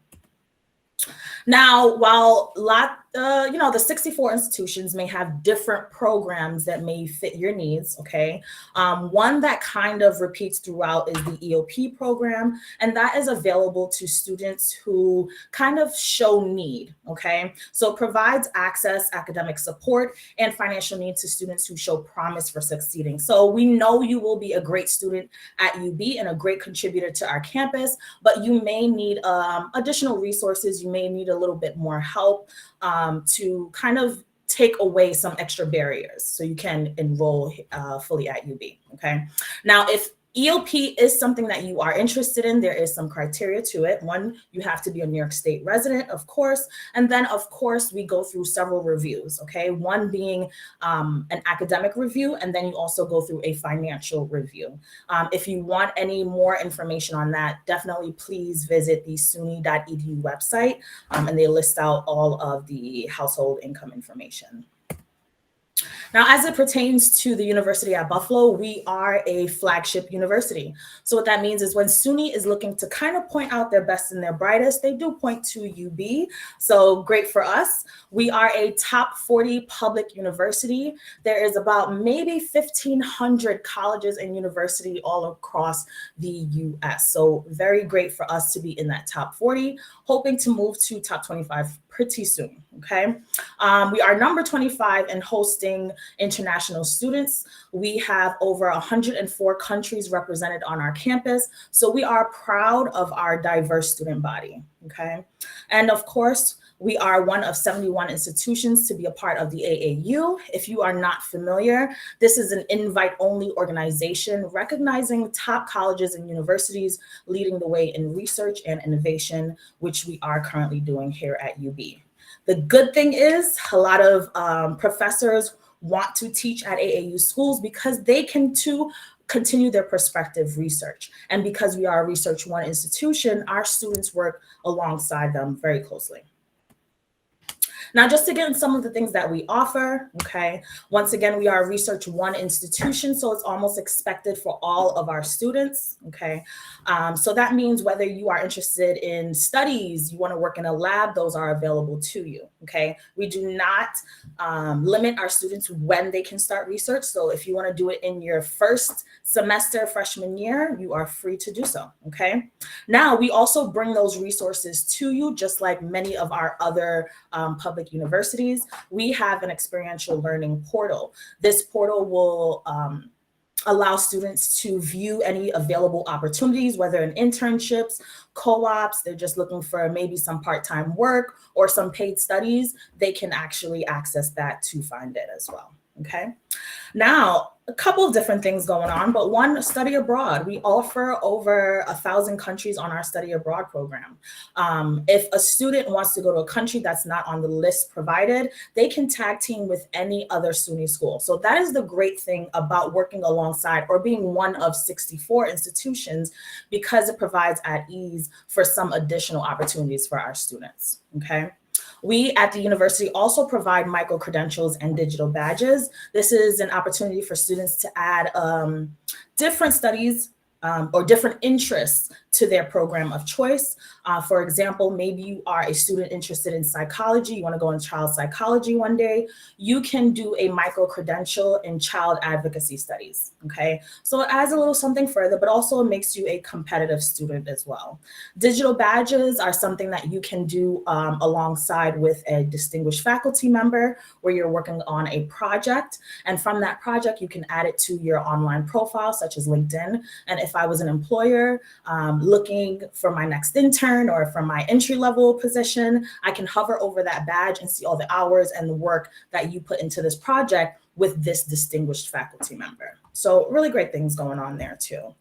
Now, while the 64 institutions may have different programs that may fit your needs, okay? One that kind of repeats throughout is the EOP program, and that is available to students who kind of show need, okay? So it provides access, academic support, and financial need to students who show promise for succeeding. So we know you will be a great student at UB and a great contributor to our campus, but you may need additional resources. You may need a little bit more help to kind of take away some extra barriers so you can enroll fully at UB, okay? Now, if EOP is something that you are interested in, there is some criteria to it. One, you have to be a New York State resident, of course. And then, of course, we go through several reviews, okay? One being an academic review, and then you also go through a financial review. If you want any more information on that, definitely please visit the suny.edu website, and they list out all of the household income information. Now, as it pertains to the University at Buffalo, we are a flagship university. So what that means is when SUNY is looking to kind of point out their best and their brightest, they do point to UB. So great for us. We are a top 40 public university. There is about maybe 1,500 colleges and universities all across the US. So very great for us to be in that top 40, hoping to move to top 25 pretty soon, okay? We are number 25 in hosting international students. We have over 104 countries represented on our campus. So we are proud of our diverse student body, okay? And of course, we are one of 71 institutions to be a part of the AAU. If you are not familiar, this is an invite-only organization recognizing top colleges and universities leading the way in research and innovation, which we are currently doing here at UB. The good thing is a lot of professors want to teach at AAU schools because they can too continue their prospective research. And because we are a Research One institution, our students work alongside them very closely. Now, just to get into some of the things that we offer, okay, once again, we are a Research One institution, so it's almost expected for all of our students, okay? So that means whether you are interested in studies, you want to work in a lab, those are available to you, okay? We do not limit our students when they can start research, so if you want to do it in your first semester freshman year, you are free to do so, okay? Now, we also bring those resources to you, just like many of our other public universities. We have an experiential learning portal. This portal will allow students to view any available opportunities, whether in internships, co-ops, they're just looking for maybe some part-time work or some paid studies, they can actually access that to find it as well, okay? Now, a couple of different things going on, but one, study abroad. We offer over 1,000 countries on our study abroad program. If a student wants to go to a country that's not on the list provided, they can tag team with any other SUNY school. So that is the great thing about working alongside or being one of 64 institutions, because it provides at ease for some additional opportunities for our students, okay? We at the university also provide micro-credentials and digital badges. This is an opportunity for students to add different studies or different interests to their program of choice. For example, maybe you are a student interested in psychology, you want to go in child psychology one day, you can do a micro-credential in child advocacy studies, okay? So it adds a little something further, but also makes you a competitive student as well. Digital badges are something that you can do alongside with a distinguished faculty member where you're working on a project. And from that project, you can add it to your online profile, such as LinkedIn. And if I was an employer looking for my next intern or for my entry-level position, I can hover over that badge and see all the hours and the work that you put into this project with this distinguished faculty member. So really great things going on there too.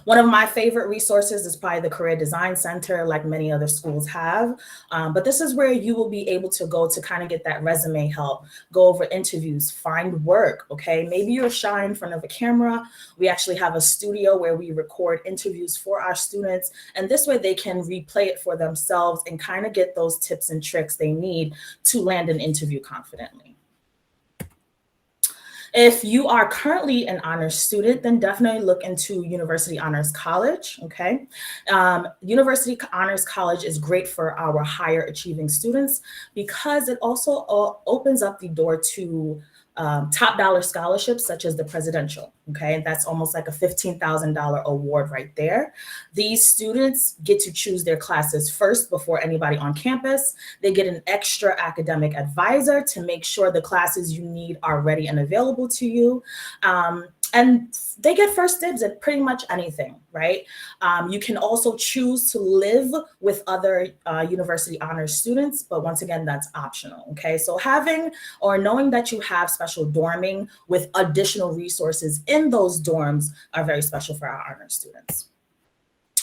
One of my favorite resources is probably the Career Design Center, like many other schools have. But this is where you will be able to go to kind of get that resume help, go over interviews, find work, okay? Maybe you're shy in front of a camera. We actually have a studio where we record interviews for our students. And this way they can replay it for themselves and kind of get those tips and tricks they need to land an interview confidently. If you are currently an honors student, then definitely look into University Honors College, okay? University Honors College is great for our higher achieving students because it also opens up the door to top dollar scholarships such as the presidential, okay? That's almost like a $15,000 award right there. These students get to choose their classes first before anybody on campus. They get an extra academic advisor to make sure the classes you need are ready and available to you. And they get first dibs at pretty much anything, right? You can also choose to live with other university honors students, but once again, that's optional, okay? So having or knowing that you have special dorming with additional resources in those dorms are very special for our honors students.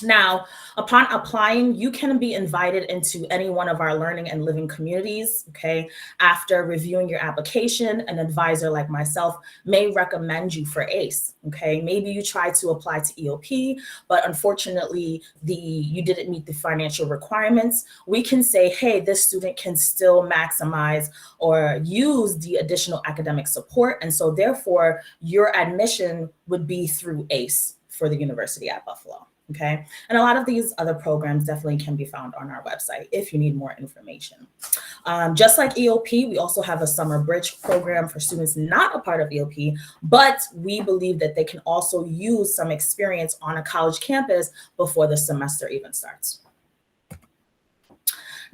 Now, upon applying, you can be invited into any one of our learning and living communities, okay? After reviewing your application, an advisor like myself may recommend you for ACE, okay? Maybe you tried to apply to EOP, but unfortunately, you didn't meet the financial requirements. We can say, hey, this student can still maximize or use the additional academic support, and so therefore, your admission would be through ACE for the University at Buffalo. Okay, and a lot of these other programs definitely can be found on our website if you need more information. Just like EOP, we also have a summer bridge program for students not a part of EOP, but we believe that they can also use some experience on a college campus before the semester even starts.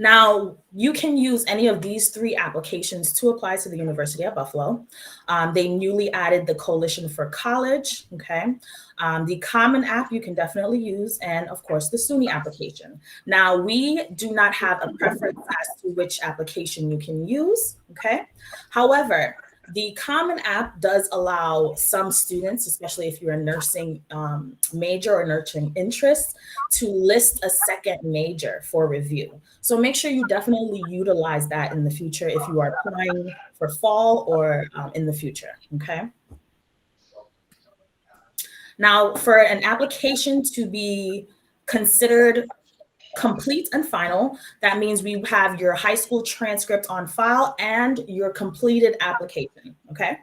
Now, you can use any of these 3 applications to apply to the University at Buffalo. They newly added the Coalition for College, okay? The Common app you can definitely use, and of course, the SUNY application. Now, we do not have a preference as to which application you can use, okay? However, the Common app does allow some students, especially if you're a nursing major or nursing interest, to list a second major for review. So make sure you definitely utilize that in the future if you are applying for fall or in the future, okay? Now, for an application to be considered complete and final, that means we have your high school transcript on file and your completed application, okay?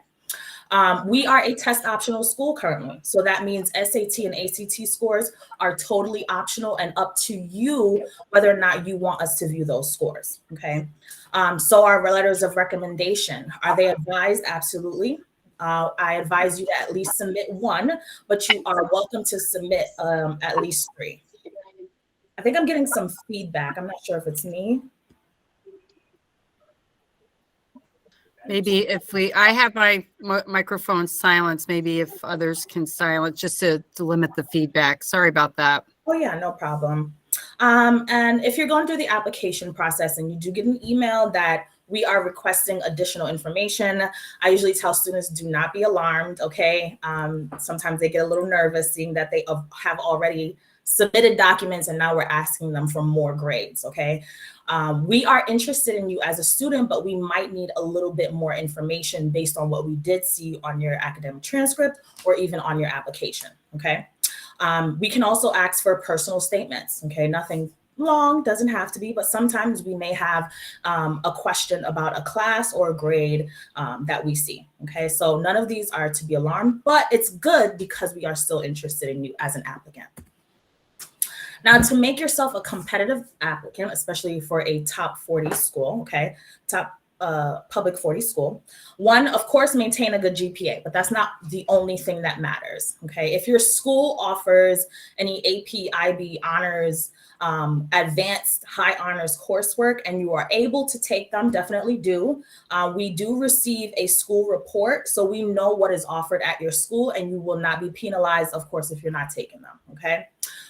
We are a test optional school currently. So that means SAT and ACT scores are totally optional and up to you whether or not you want us to view those scores, okay? So our letters of recommendation, are they advised? Absolutely. I advise you to at least submit one, but you are welcome to submit at least 3. I think I'm getting some feedback. I'm not sure if it's me. Maybe if I have my microphone silenced, maybe if others can silence just to limit the feedback. Sorry about that. Oh yeah, no problem. And if you're going through the application process and you do get an email that we are requesting additional information, I usually tell students, do not be alarmed, okay? Sometimes they get a little nervous seeing that they have already submitted documents and now we're asking them for more grades, okay? We are interested in you as a student, but we might need a little bit more information based on what we did see on your academic transcript or even on your application, okay? We can also ask for personal statements, okay? Nothing long, doesn't have to be, but sometimes we may have a question about a class or a grade that we see, okay? So none of these are to be alarmed, but it's good because we are still interested in you as an applicant. Now, to make yourself a competitive applicant, especially for a top 40 school, okay, top public 40 school, one, of course, maintain a good GPA, but that's not the only thing that matters, okay? If your school offers any AP, IB, honors, advanced high honors coursework and you are able to take them, definitely do. We do receive a school report, so we know what is offered at your school and you will not be penalized, of course, if you're not taking them, okay?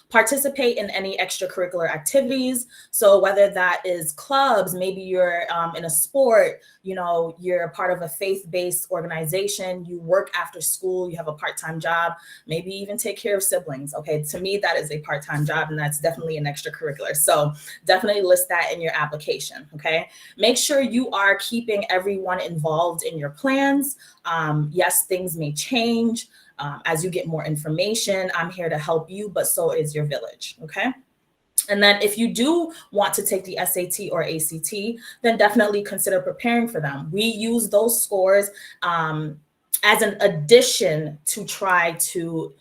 Participate in any extracurricular activities. So whether that is clubs, maybe you're in a sport, you know, you're a part of a faith-based organization, you work after school, you have a part-time job, maybe even take care of siblings. Okay, to me, that is a part-time job and that's definitely an extracurricular. So definitely list that in your application, okay? Make sure you are keeping everyone involved in your plans. Yes, things may change. As you get more information, I'm here to help you, but so is your village, okay? And then if you do want to take the SAT or ACT, then definitely consider preparing for them. We use those scores as an addition to try to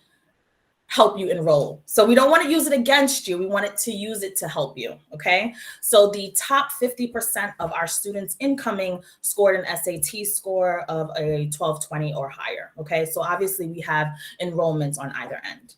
help you enroll. So we don't want to use it against you. We want it to use it to help you, okay? So the top 50% of our students incoming scored an SAT score of a 1220 or higher, okay? So obviously we have enrollments on either end.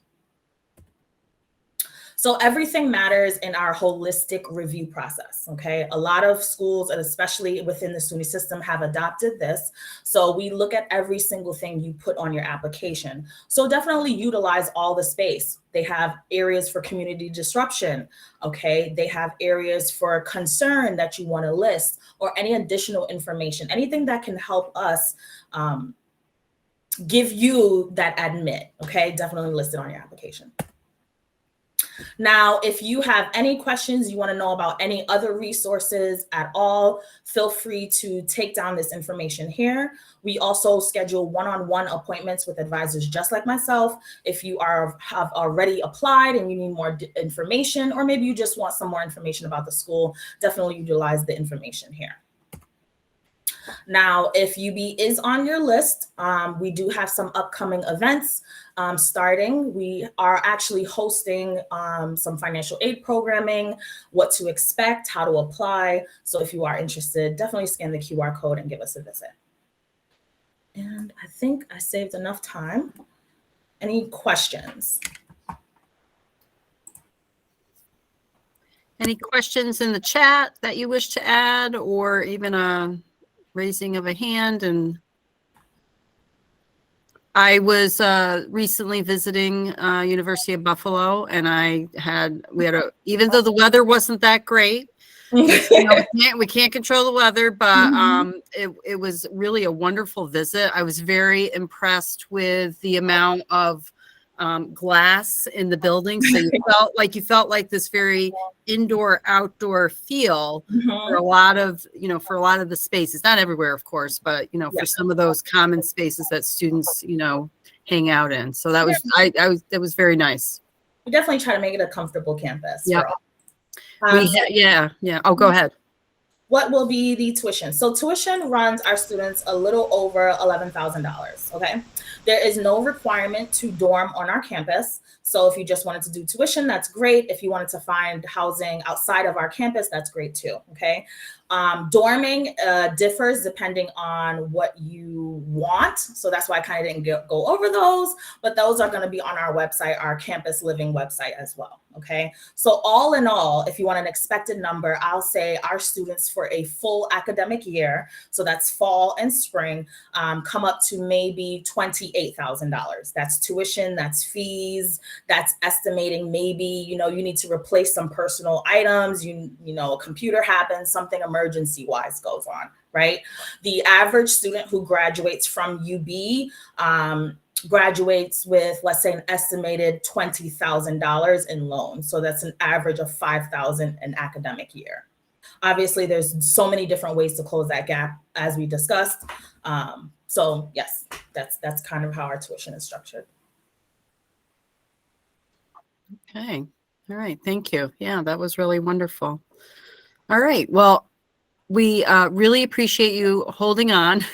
So everything matters in our holistic review process, okay? A lot of schools, and especially within the SUNY system, have adopted this. So we look at every single thing you put on your application. So definitely utilize all the space. They have areas for community disruption, okay? They have areas for concern that you want to list or any additional information, anything that can help us give you that admit, okay? Definitely list it on your application. Now, if you have any questions, you want to know about any other resources at all, feel free to take down this information here. We also schedule one-on-one appointments with advisors just like myself. If you have already applied and you need more information, or maybe you just want some more information about the school, definitely utilize the information here. Now, if UB is on your list, we do have some upcoming events starting. We are actually hosting some financial aid programming, what to expect, how to apply. So if you are interested, definitely scan the QR code and give us a visit. And I think I saved enough time. Any questions? Any questions in the chat that you wish to add, or even a raising of a hand? And I was recently visiting University of Buffalo, and even though the weather wasn't that great, we can't control the weather, but it was really a wonderful visit. I was very impressed with the amount of glass in the building. So you felt like this very indoor outdoor feel for a lot of, for a lot of the spaces, not everywhere, of course, but, for some of those common spaces that students, hang out in. So that was, it was very nice. We definitely try to make it a comfortable campus. Yep. For all. Yeah. Oh, go ahead. What will be the tuition? So tuition runs our students a little over $11,000, okay? There is no requirement to dorm on our campus. So if you just wanted to do tuition, that's great. If you wanted to find housing outside of our campus, that's great too, okay? Dorming differs depending on what you want. So that's why I kind of didn't go over those, but those are gonna be on our website, our campus living website as well, okay? So all in all, if you want an expected number, I'll say our students for a full academic year, so that's fall and spring, come up to maybe $28,000. That's tuition, that's fees, that's estimating maybe, you need to replace some personal items, a computer happens, something emergency wise goes on, right? The average student who graduates from UB graduates with, let's say, an estimated $20,000 in loans. So that's an average of $5,000 an academic year. Obviously, there's so many different ways to close that gap, as we discussed. So yes, that's kind of how our tuition is structured. Okay. All right. Thank you. Yeah, that was really wonderful. All right. Well, we really appreciate you holding on.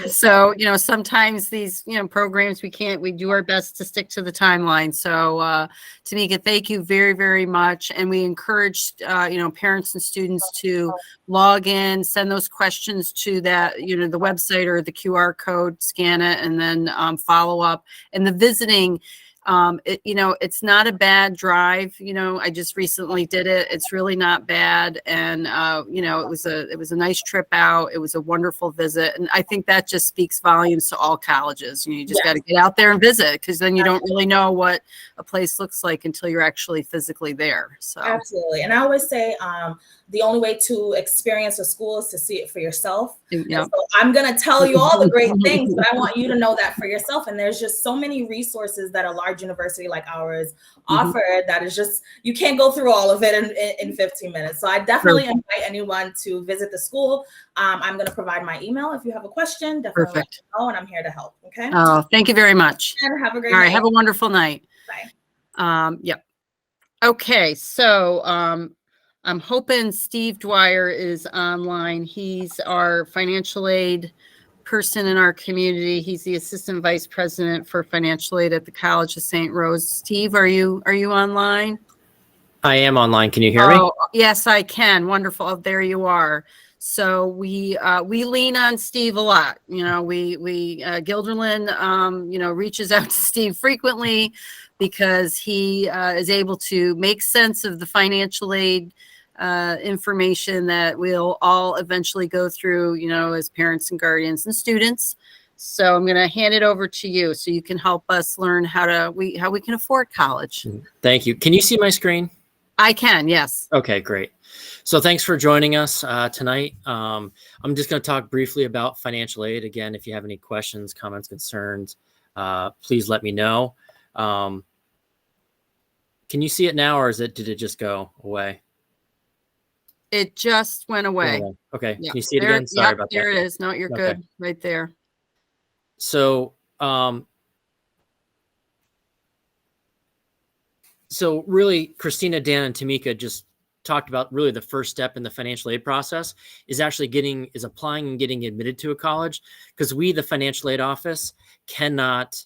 So, sometimes these, programs, we do our best to stick to the timeline. So, Tamika, thank you very, very much. And we encourage, parents and students to log in, send those questions to that, the website or the QR code, scan it, and then follow up. And the visiting, it's not a bad drive. I just recently did it. It's really not bad. And, it was a nice trip out. It was a wonderful visit. And I think that just speaks volumes to all colleges. You just got to get out there and visit, because then you don't really know what a place looks like until you're actually physically there. So absolutely. And I always say, the only way to experience a school is to see it for yourself. Yeah. So I'm going to tell you all the great things, but I want you to know that for yourself. And there's just so many resources that a large university like ours offer that is just, you can't go through all of it in 15 minutes. So I definitely invite anyone to visit the school. I'm going to provide my email. If you have a question, definitely let me know, and I'm here to help. Okay. Oh, thank you very much. And have a great night. All right. night. Have a wonderful night. Bye. Yep. Okay. So, I'm hoping Steve Dwyer is online. He's our financial aid person in our community. He's the assistant vice president for financial aid at the College of St. Rose. Steve, are you online? I am online. Can you hear me? Oh, yes, I can. Wonderful. Oh, there you are. So we lean on Steve a lot. Gilderland, reaches out to Steve frequently because he is able to make sense of the financial aid information that we'll all eventually go through, as parents and guardians and students. So I'm going to hand it over to you so you can help us learn how we can afford college. Thank you. Can you see my screen? I can, yes. Okay, great. So thanks for joining us tonight. I'm just going to talk briefly about financial aid. Again, if you have any questions, comments, concerns, please let me know. Can you see it now, or did it just go away? It just went away. Okay. Yep. Can you see it again? Sorry about that. There it is. No, you're good. Right there. So, really, Christina, Dan, and Tamika just talked about really the first step in the financial aid process is actually applying and getting admitted to a college, because we, the financial aid office, cannot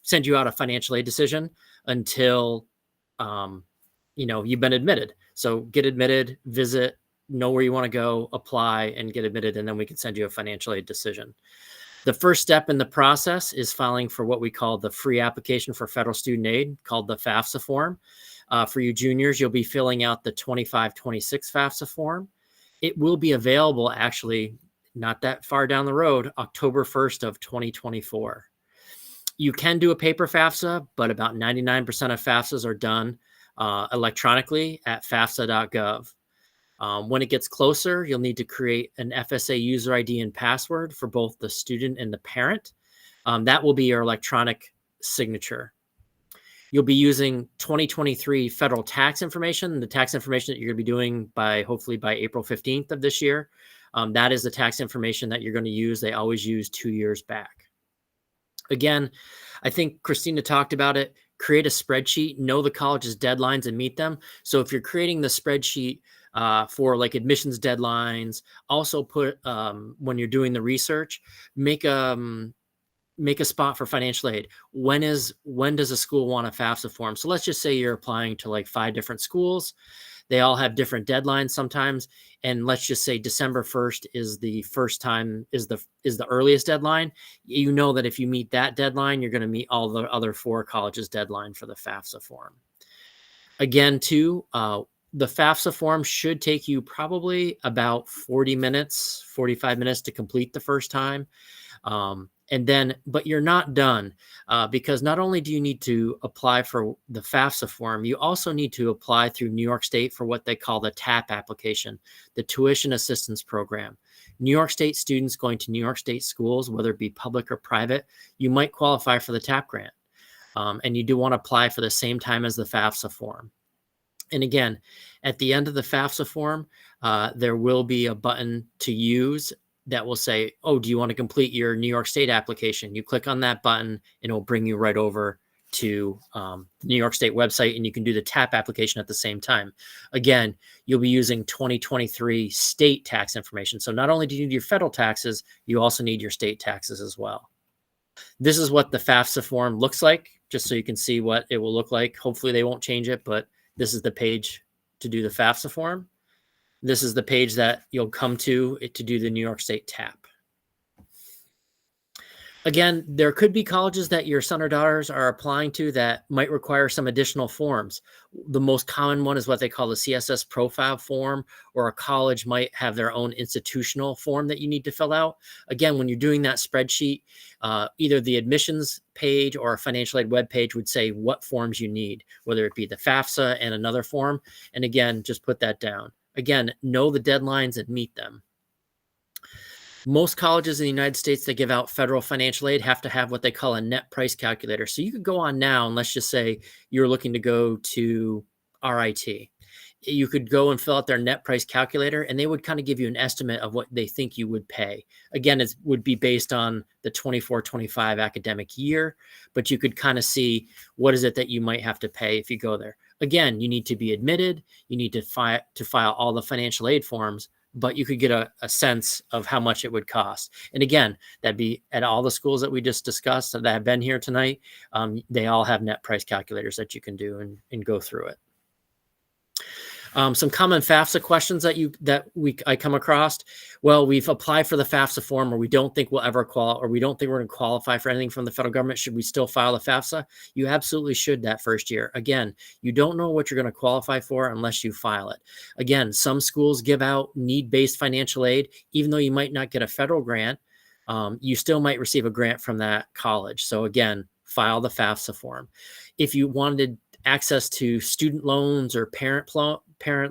send you out a financial aid decision until you've been admitted. So get admitted, visit, know where you want to go, apply, and get admitted, and then we can send you a financial aid decision. The first step in the process is filing for what we call the free application for federal student aid, called the FAFSA form. For you juniors, you'll be filling out the 2526 FAFSA form. It will be available actually not that far down the road, October 1st of 2024. You can do a paper FAFSA, but about 99% of FAFSAs are done electronically at fafsa.gov. When it gets closer, you'll need to create an FSA user ID and password for both the student and the parent. That will be your electronic signature You'll be using 2023 federal tax information, the tax information that you're going to be doing hopefully by April 15th of this year. That is the tax information that you're going to use. They always use 2 years back. Again, I think Christina talked about it. Create a spreadsheet, know the college's deadlines and meet them. So if you're creating the spreadsheet for like admissions deadlines, also put when you're doing the research, make a spot for financial aid. When does a school want a FAFSA form? So let's just say you're applying to like 5 different schools. They all have different deadlines sometimes. And let's just say December 1st is the earliest deadline. You know that if you meet that deadline, you're going to meet all the other 4 colleges' deadline for the FAFSA form. Again, too, the FAFSA form should take you probably about 45 minutes to complete the first time. But you're not done because not only do you need to apply for the FAFSA form, you also need to apply through New York State for what they call the TAP application, the Tuition Assistance Program. New York State students going to New York State schools, whether it be public or private, you might qualify for the TAP grant. And you do want to apply for the same time as the FAFSA form. And again, at the end of the FAFSA form, there will be a button to use that will say, oh, do you want to complete your New York State application? You click on that button and it'll bring you right over to the New York State website, and you can do the TAP application at the same time. Again, you'll be using 2023 state tax information. So not only do you need your federal taxes, you also need your state taxes as well. This is what the FAFSA form looks like, just so you can see what it will look like. Hopefully they won't change it, but this is the page to do the FAFSA form. This is the page that you'll come to do the New York State TAP. Again, there could be colleges that your son or daughters are applying to that might require some additional forms. The most common one is what they call the CSS profile form, or a college might have their own institutional form that you need to fill out. Again, when you're doing that spreadsheet, either the admissions page or a financial aid web page would say what forms you need, whether it be the FAFSA and another form. And again, just put that down. Again, know the deadlines and meet them. Most colleges in the United States that give out federal financial aid have to have what they call a net price calculator. So you could go on now, and let's just say you're looking to go to RIT. You could go and fill out their net price calculator, and they would kind of give you an estimate of what they think you would pay. Again, it would be based on the 24-25 academic year, but you could kind of see what is it that you might have to pay if you go there. Again, you need to be admitted. You need to file all the financial aid forms, but you could get a sense of how much it would cost. And again, that'd be at all the schools that we just discussed that have been here tonight. They all have net price calculators that you can do and go through it. Some common FAFSA questions that I come across. Well, we've applied for the FAFSA form, or we don't think we'll ever we don't think we're going to qualify for anything from the federal government. Should we still file the FAFSA? You absolutely should that first year. Again, you don't know what you're going to qualify for unless you file it. Again, some schools give out need-based financial aid, even though you might not get a federal grant. You still might receive a grant from that college. So again, file the FAFSA form. If you wanted access to student loans or parent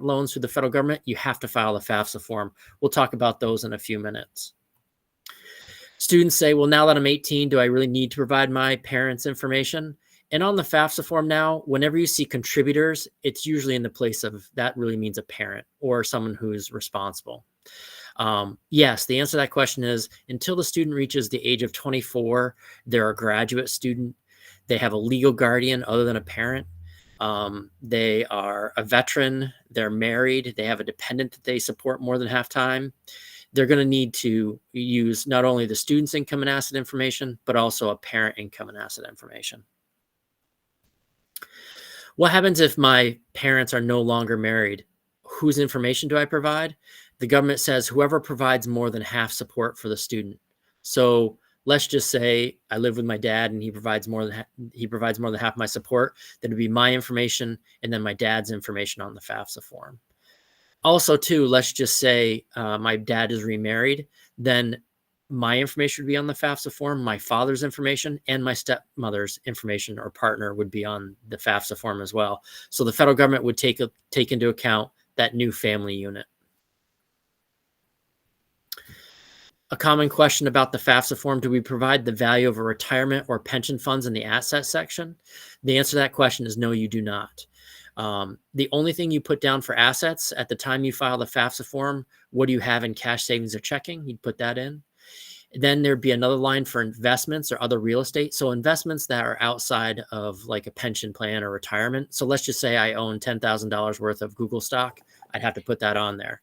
loans through the federal government, you have to file the FAFSA form. We'll talk about those in a few minutes. Students say, well, now that I'm 18, do I really need to provide my parents' information? And on the FAFSA form now, whenever you see contributors, it's usually in the place of, that really means a parent or someone who's responsible. Yes, the answer to that question is until the student reaches the age of 24, they're a graduate student. They have a legal guardian other than a parent. They are a veteran, they're married, they have a dependent that they support more than half time. They're going to need to use not only the student's income and asset information, but also a parent income and asset information. What happens if my parents are no longer married? Whose information do I provide? The government says whoever provides more than half support for the student. So let's just say I live with my dad and he provides more than half my support. Then it'd be my information and then my dad's information on the FAFSA form. Also, too, let's just say my dad is remarried. Then my information would be on the FAFSA form. My father's information and my stepmother's information or partner would be on the FAFSA form as well. So the federal government would take into account that new family unit. A common question about the FAFSA form: do we provide the value of a retirement or pension funds in the asset section? The answer to that question is no, you do not. The only thing you put down for assets at the time you file the FAFSA form, what do you have in cash, savings, or checking? You'd put that in. Then there'd be another line for investments or other real estate. So investments that are outside of like a pension plan or retirement. So let's just say I own $10,000 worth of Google stock. I'd have to put that on there.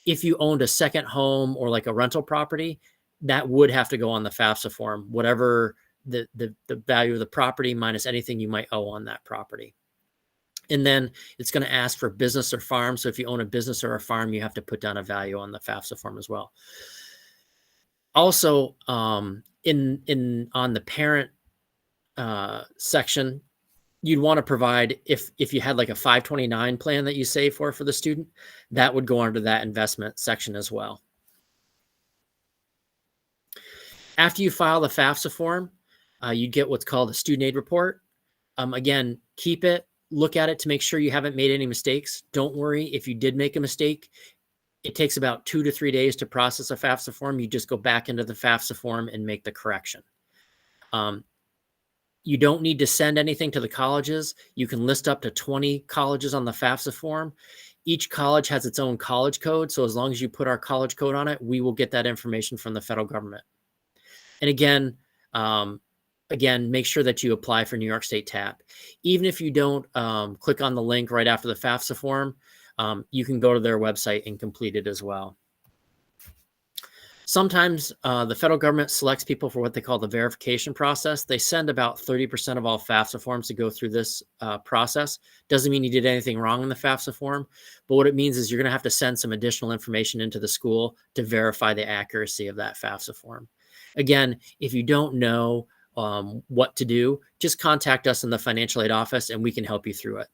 If you owned a second home or like a rental property, that would have to go on the FAFSA form, whatever the value of the property minus anything you might owe on that property. And then it's going to ask for business or farm. So if you own a business or a farm, you have to put down a value on the FAFSA form as well. Also, on the parent section, you'd want to provide, if you had like a 529 plan that you save for the student, that would go under that investment section as well. After you file the FAFSA form, you get what's called a student aid report. Again, keep it, look at it to make sure you haven't made any mistakes. Don't worry if you did make a mistake. It takes about 2 to 3 days to process a FAFSA form. You just go back into the FAFSA form and make the correction. You don't need to send anything to the colleges. You can list up to 20 colleges on the FAFSA form. Each college has its own college code. So as long as you put our college code on it, we will get that information from the federal government. And again, make sure that you apply for New York State TAP. Even if you don't click on the link right after the FAFSA form, you can go to their website and complete it as well. Sometimes the federal government selects people for what they call the verification process. They send about 30% of all FAFSA forms to go through this process. Doesn't mean you did anything wrong in the FAFSA form, but what it means is you're going to have to send some additional information into the school to verify the accuracy of that FAFSA form. Again, if you don't know what to do, just contact us in the financial aid office and we can help you through it.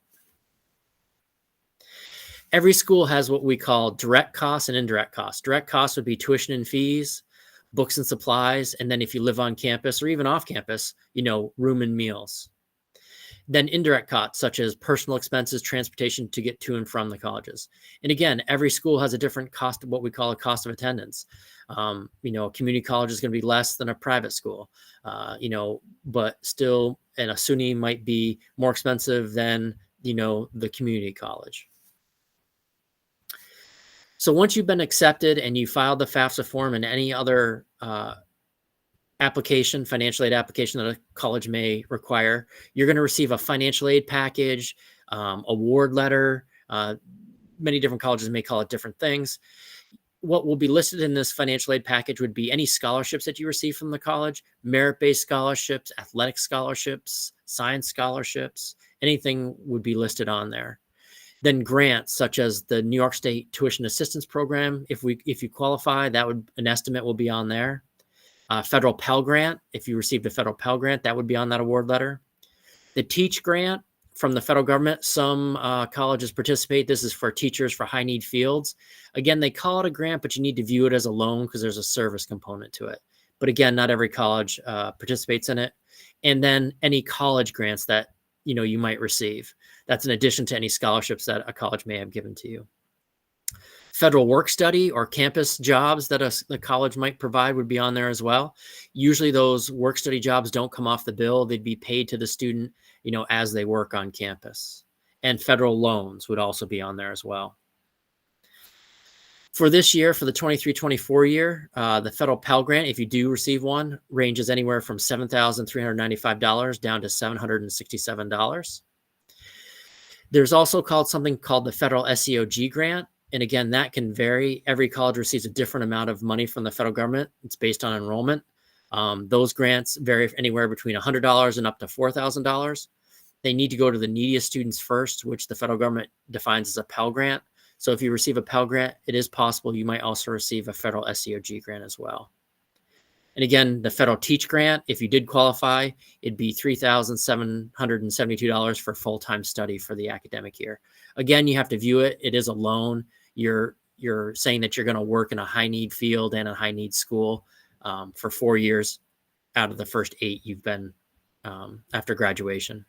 Every school has what we call direct costs and indirect costs. Direct costs would be tuition and fees, books and supplies, and then if you live on campus or even off campus, room and meals. Then indirect costs, such as personal expenses, transportation to get to and from the colleges. And again, every school has a different cost of what we call a cost of attendance. A community college is going to be less than a private school, but still, and a SUNY might be more expensive than, the community college. So once you've been accepted and you filed the FAFSA form and any other application, financial aid application that a college may require, you're going to receive a financial aid package, award letter. Many different colleges may call it different things. What will be listed in this financial aid package would be any scholarships that you receive from the college, merit-based scholarships, athletic scholarships, science scholarships, anything would be listed on there. Then grants such as the New York State Tuition Assistance Program. If you qualify, an estimate will be on there. Federal Pell Grant. If you received a federal Pell Grant, that would be on that award letter. The Teach Grant from the federal government. Some colleges participate. This is for teachers for high need fields. Again, they call it a grant, but you need to view it as a loan because there's a service component to it. But again, not every college participates in it. And then any college grants that you might receive. That's in addition to any scholarships that a college may have given to you. Federal work study or campus jobs that the college might provide would be on there as well. Usually those work study jobs don't come off the bill. They'd be paid to the student, as they work on campus. And federal loans would also be on there as well. For this year, for the 23-24 year, the federal Pell Grant, if you do receive one, ranges anywhere from $7,395 down to $767. There's also something called the federal SEOG grant. And again, that can vary. Every college receives a different amount of money from the federal government. It's based on enrollment. Those grants vary anywhere between $100 and up to $4,000. They need to go to the neediest students first, which the federal government defines as a Pell Grant. So if you receive a Pell Grant, it is possible you might also receive a federal SEOG grant as well. And again, the federal Teach Grant, if you did qualify, it'd be $3,772 for full-time study for the academic year. Again, you have to view it. It is a loan. You're saying that you're going to work in a high-need field and a high-need school for 4 years out of the first 8 you've been after graduation.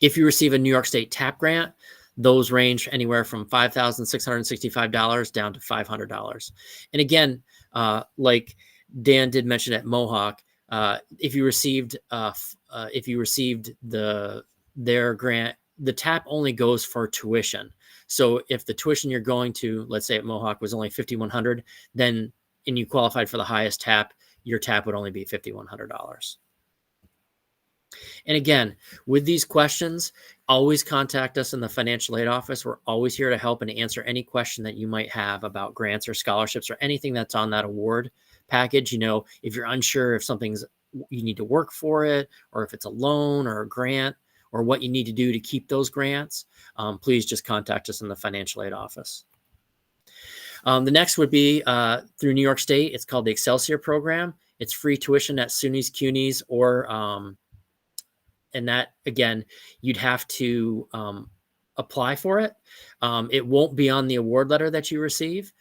If you receive a New York State TAP grant, those range anywhere from $5,665 down to $500. And again, Like Dan did mention at Mohawk, if you received their grant, the TAP only goes for tuition. So if the tuition you're going to, let's say at Mohawk, was only $5,100, then and you qualified for the highest TAP, your TAP would only be $5,100. And again, with these questions, always contact us in the financial aid office. We're always here to help and answer any question that you might have about grants or scholarships or anything that's on that award package. You know, if you're unsure if something's, you need to work for it, or if it's a loan or a grant, or what you need to do to keep those grants, please just contact us in the financial aid office. The next would be through New York State. It's called the Excelsior program. It's free tuition at SUNY's, CUNY's, or and that, again, you'd have to apply for it. It won't be on the award letter that you receive.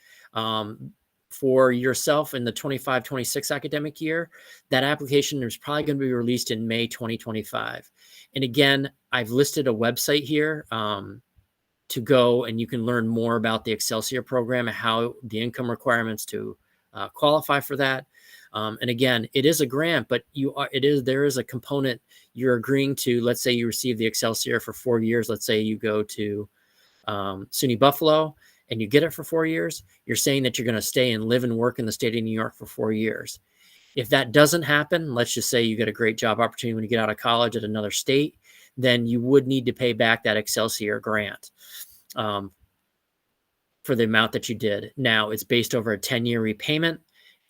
For yourself in the 25-26 academic year, that application is probably going to be released in May 2025. And again, I've listed a website here to go, and you can learn more about the Excelsior program and how the income requirements to qualify for that. And again, it is a grant, but there is a component you're agreeing to. Let's say you receive the Excelsior for 4 years. Let's say you go to SUNY Buffalo and you get it for 4 years. You're saying that you're going to stay and live and work in the state of New York for 4 years. If that doesn't happen, let's just say you get a great job opportunity when you get out of college at another state, then you would need to pay back that Excelsior grant for the amount that you did. Now, it's based over a 10-year repayment,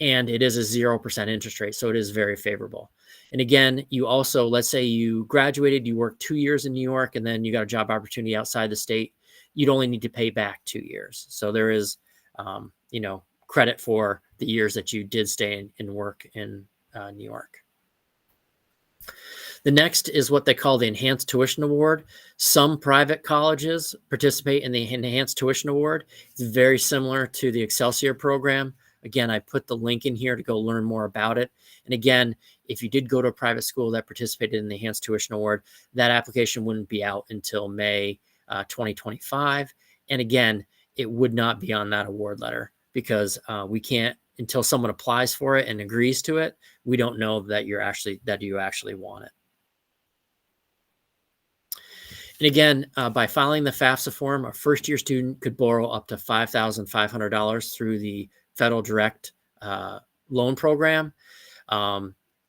and it is a 0% interest rate, so it is very favorable. And again, you also, let's say you graduated, you worked 2 years in New York, and then you got a job opportunity outside the state, you'd only need to pay back 2 years. So there is, credit for the years that you did stay and work in New York. The next is what they call the Enhanced Tuition Award. Some private colleges participate in the Enhanced Tuition Award. It's very similar to the Excelsior program. Again, I put the link in here to go learn more about it. And again, if you did go to a private school that participated in the Enhanced Tuition Award, that application wouldn't be out until May 2025. And again, it would not be on that award letter because we can't, until someone applies for it and agrees to it, we don't know that you actually want it. And again, by filing the FAFSA form, a first-year student could borrow up to $5,500 through the Federal Direct Loan Program.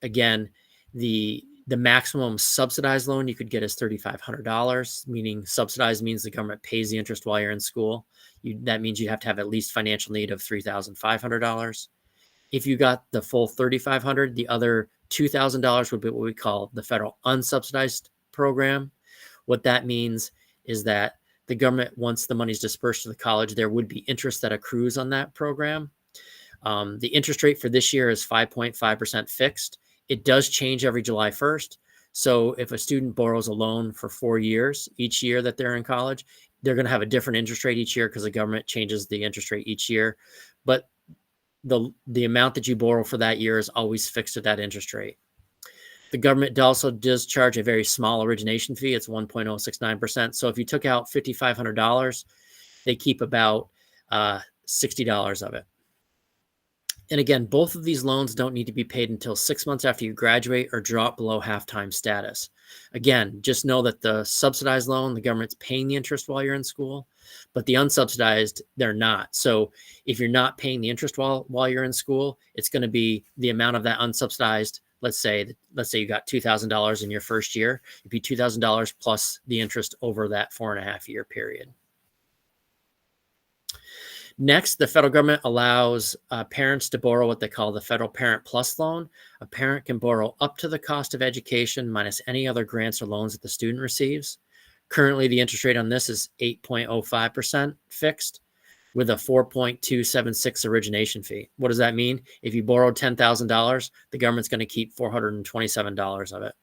Again, the maximum subsidized loan you could get is $3,500, meaning subsidized means the government pays the interest while you're in school. That means you have to have at least financial need of $3,500. If you got the full $3,500, the other $2,000 would be what we call the federal unsubsidized program. What that means is that the government, once the money is dispersed to the college, there would be interest that accrues on that program. The interest rate for this year is 5.5% fixed. It does change every July 1st. So if a student borrows a loan for 4 years, each year that they're in college, they're going to have a different interest rate each year because the government changes the interest rate each year. But the amount that you borrow for that year is always fixed at that interest rate. The government also does charge a very small origination fee. It's 1.069%. So if you took out $5,500, they keep about $60 of it. And again, both of these loans don't need to be paid until 6 months after you graduate or drop below half-time status. Again, just know that the subsidized loan, the government's paying the interest while you're in school, but the unsubsidized, they're not. So if you're not paying the interest while you're in school, it's going to be the amount of that unsubsidized. Let's say you got $2,000 in your first year. It'd be $2,000 plus the interest over that 4.5-year period. Next, the federal government allows parents to borrow what they call the Federal Parent Plus loan. A parent can borrow up to the cost of education minus any other grants or loans that the student receives. Currently, the interest rate on this is 8.05% fixed with a 4.276 origination fee. What does that mean? If you borrowed $10,000, the government's going to keep $427 of it.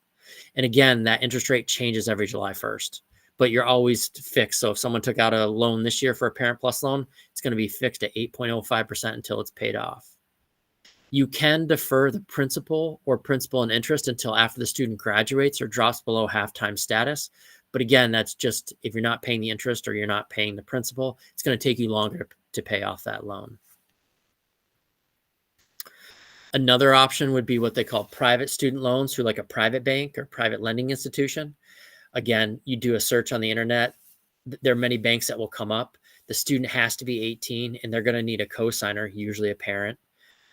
And again, that interest rate changes every July 1st. But you're always fixed. So if someone took out a loan this year for a Parent Plus loan, it's going to be fixed at 8.05% until it's paid off. You can defer the principal and interest until after the student graduates or drops below half-time status. But again, that's just if you're not paying the interest or you're not paying the principal, it's going to take you longer to pay off that loan. Another option would be what they call private student loans through like a private bank or private lending institution. Again, you do a search on the internet. There are many banks that will come up. The student has to be 18 and they're going to need a cosigner, usually a parent.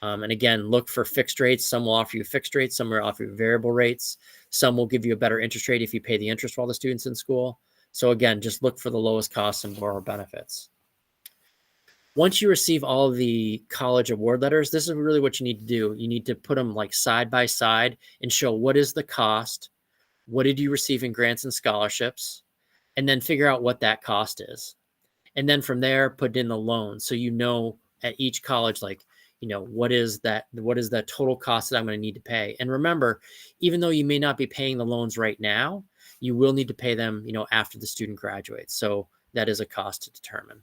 And again, look for fixed rates. Some will offer you fixed rates. Some will offer you variable rates. Some will give you a better interest rate if you pay the interest while the student's in school. So again, just look for the lowest costs and borrower benefits. Once you receive all of the college award letters, this is really what you need to do. You need to put them like side by side and show what is the cost, what did you receive in grants and scholarships, and then figure out what that cost is. And then from there, put in the loan. So you know at each college, like, you know, what is that total cost that I'm going to need to pay? And remember, even though you may not be paying the loans right now, you will need to pay them, you know, after the student graduates. So that is a cost to determine.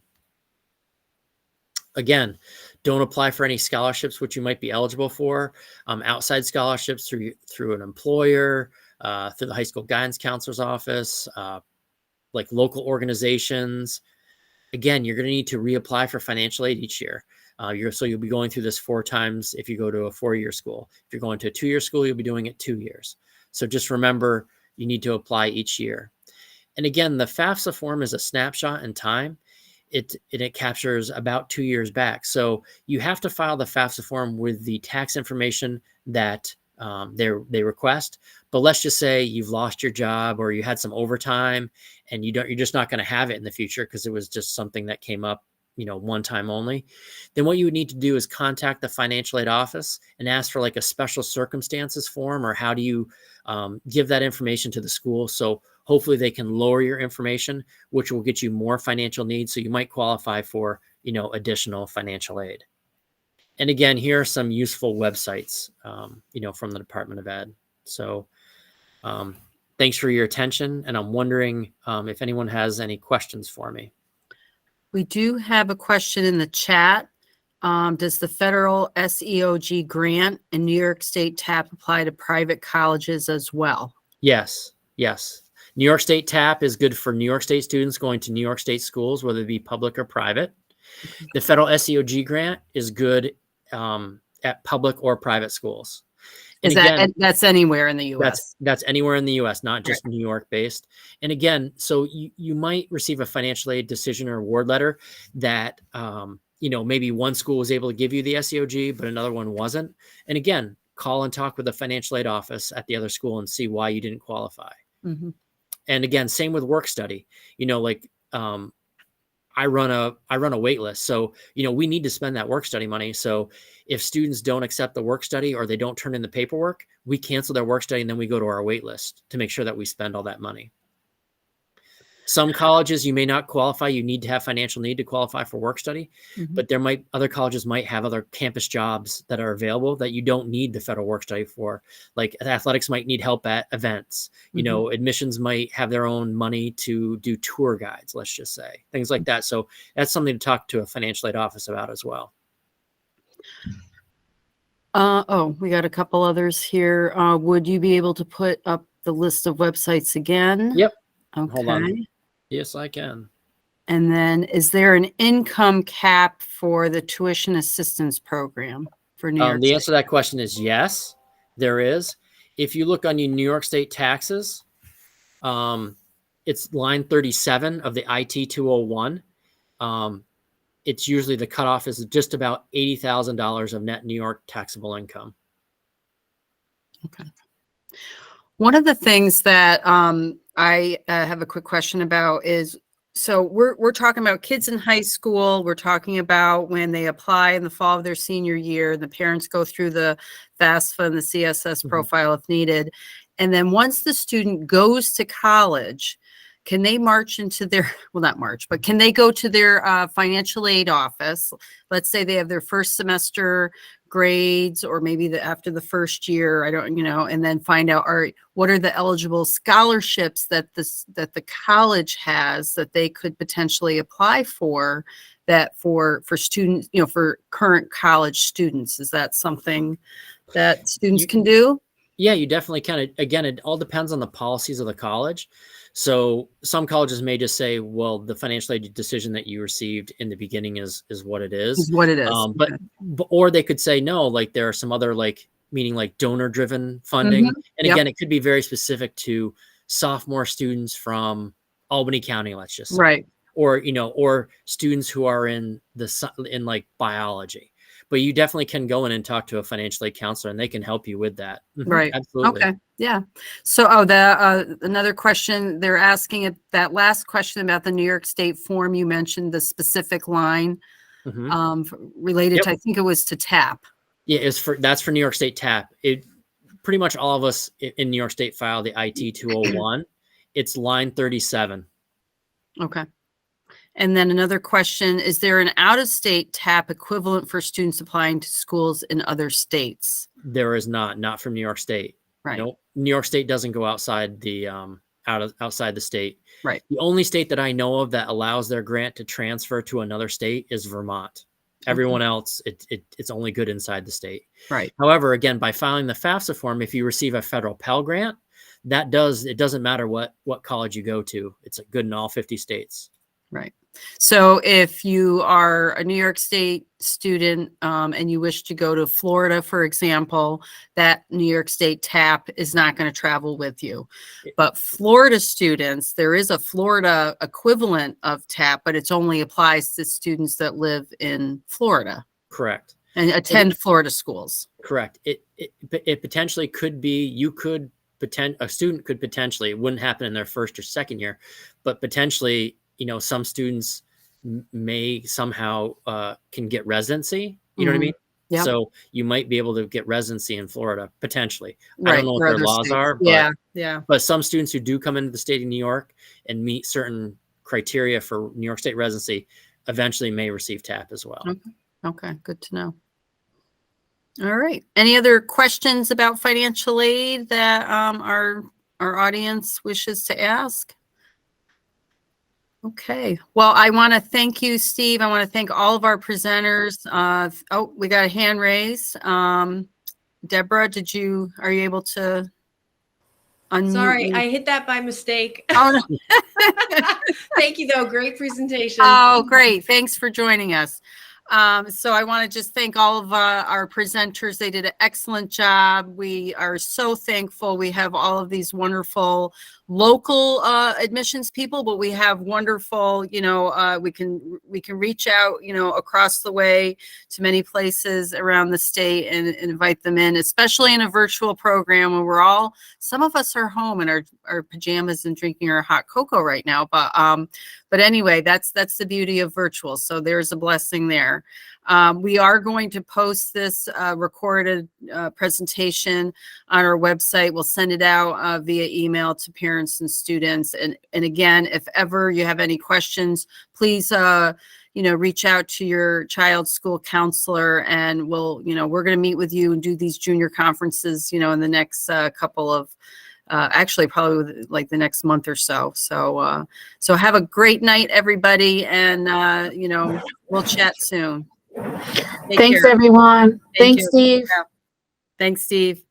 Again, don't apply for any scholarships which you might be eligible for. Outside scholarships through an employer, through the high school guidance counselor's office, like local organizations. Again, you're going to need to reapply for financial aid each year. So you'll be going through this 4 times if you go to a 4-year school. If you're going to a 2-year school, you'll be doing it 2 years. So just remember, you need to apply each year. And again, the FAFSA form is a snapshot in time. It captures about 2 years back. So you have to file the FAFSA form with the tax information that they request. But let's just say you've lost your job or you had some overtime and you're just not going to have it in the future because it was just something that came up, you know, one time only. Then what you would need to do is contact the financial aid office and ask for like a special circumstances form, or how do you give that information to the school. So hopefully they can lower your information, which will get you more financial needs. So you might qualify for, you know, additional financial aid. And again, here are some useful websites, you know, from the Department of Ed. So thanks for your attention. And I'm wondering if anyone has any questions for me. We do have a question in the chat. Does the federal SEOG grant and New York State TAP apply to private colleges as well? Yes. New York State TAP is good for New York State students going to New York State schools, whether it be public or private. The federal SEOG grant is good at public or private schools. And That's anywhere in the U.S.? That's anywhere in the U.S., not just New York based. And again, so you might receive a financial aid decision or award letter that, you know, maybe one school was able to give you the SEOG, but another one wasn't. And again, call and talk with the financial aid office at the other school and see why you didn't qualify. Mm-hmm. And again, same with work study. You know, like I run a wait list. So, you know, we need to spend that work study money. So if students don't accept the work study or they don't turn in the paperwork, we cancel their work study and then we go to our wait list to make sure that we spend all that money. Some colleges, you may not qualify. You need to have financial need to qualify for work study, but other colleges might have other campus jobs that are available that you don't need the federal work study for. Like athletics might need help at events. You know, admissions might have their own money to do tour guides, let's just say, things like that. So that's something to talk to a financial aid office about as well. We got a couple others here. Would you be able to put up the list of websites again? Yep. Okay. Hold on. Yes, I can. And then is there an income cap for the tuition assistance program for New York The State? answer to that question is yes, there is. If you look on your New York State taxes, it's line 37 of the IT 201. It's usually the cutoff is just about $80,000 of net New York taxable income. Okay. One of the things that I have a quick question about is, so we're talking about kids in high school. We're talking about when they apply in the fall of their senior year, the parents go through the FAFSA and the CSS profile if needed. And then once the student goes to college, can they march into their, well, not march, but can they go to their financial aid office? Let's say they have their first semester grades, or maybe after the first year, I don't, you know, and then find out, all right, what are the eligible scholarships that the college has that they could potentially apply for, that for students, you know, for current college students? Is that something that students can do? Yeah, you definitely can. Again, it all depends on the policies of the college. So some colleges may just say, well, the financial aid decision that you received in the beginning is what it is. Is what it is. Okay. Or they could say no, like there are some other meaning like donor driven funding. Mhm. And Yep. again, it could be very specific to sophomore students from Albany County, let's just say. Right. Or, or students who are in biology. But you definitely can go in and talk to a financial aid counselor and they can help you with that. Mhm, Right. absolutely. Okay. Yeah. So, another question they're asking, that last question about the New York State form, you mentioned the specific line Mhm. related Yep. to, I think it was to TAP. Yeah, that's for New York State TAP. It pretty much all of us in New York State file the IT 201. It's line 37. Okay. And then another question, is there an out-of-state TAP equivalent for students applying to schools in other states? There is not from New York State. Right. Nope. New York State doesn't go outside the outside the state. Right. The only state that I know of that allows their grant to transfer to another state is Vermont. Everyone else, it's only good inside the state. Right. However, again, by filing the FAFSA form, if you receive a federal Pell Grant, it doesn't matter what college you go to. It's good in all 50 states. Right. So if you are a New York State student and you wish to go to Florida, for example, that New York State TAP is not going to travel with you. But Florida students, there is a Florida equivalent of TAP, but it only applies to students that live in Florida Correct. and attend Florida schools. Correct. It potentially could be, a student could potentially, it wouldn't happen in their first or second year, but potentially, some students may somehow can get residency. You know what I mean? Yep. So you might be able to get residency in Florida, potentially. Right. I don't know for what their other laws states. are, but, Yeah. but some students who do come into the state of New York and meet certain criteria for New York State residency eventually may receive TAP as well. Okay. Good to know. All right. Any other questions about financial aid that our audience wishes to ask? Okay. Well, I want to thank you, Steve. I want to thank all of our presenters. We got a hand raise. Deborah, are you able to unmute? Sorry, I hit that by mistake. Oh, no. Thank you, though. Great presentation. Oh, great. Thanks for joining us. So I want to just thank all of our presenters. They did an excellent job. We are so thankful. We have all of these wonderful local admissions people, but we have wonderful, we can reach out, across the way to many places around the state and invite them in, especially in a virtual program where some of us are home in our pajamas and drinking our hot cocoa right now. But anyway, that's the beauty of virtual. So there's a blessing there. We are going to post this recorded presentation on our website. We'll send it out via email to parents and students. And again, if ever you have any questions, please, reach out to your child's school counselor, and we're going to meet with you and do these junior conferences, in the next couple of actually probably like the next month or so. So have a great night, everybody. And, we'll chat soon. Take Thanks, care. everyone. Thank Thanks, you. Steve. Thanks, Steve.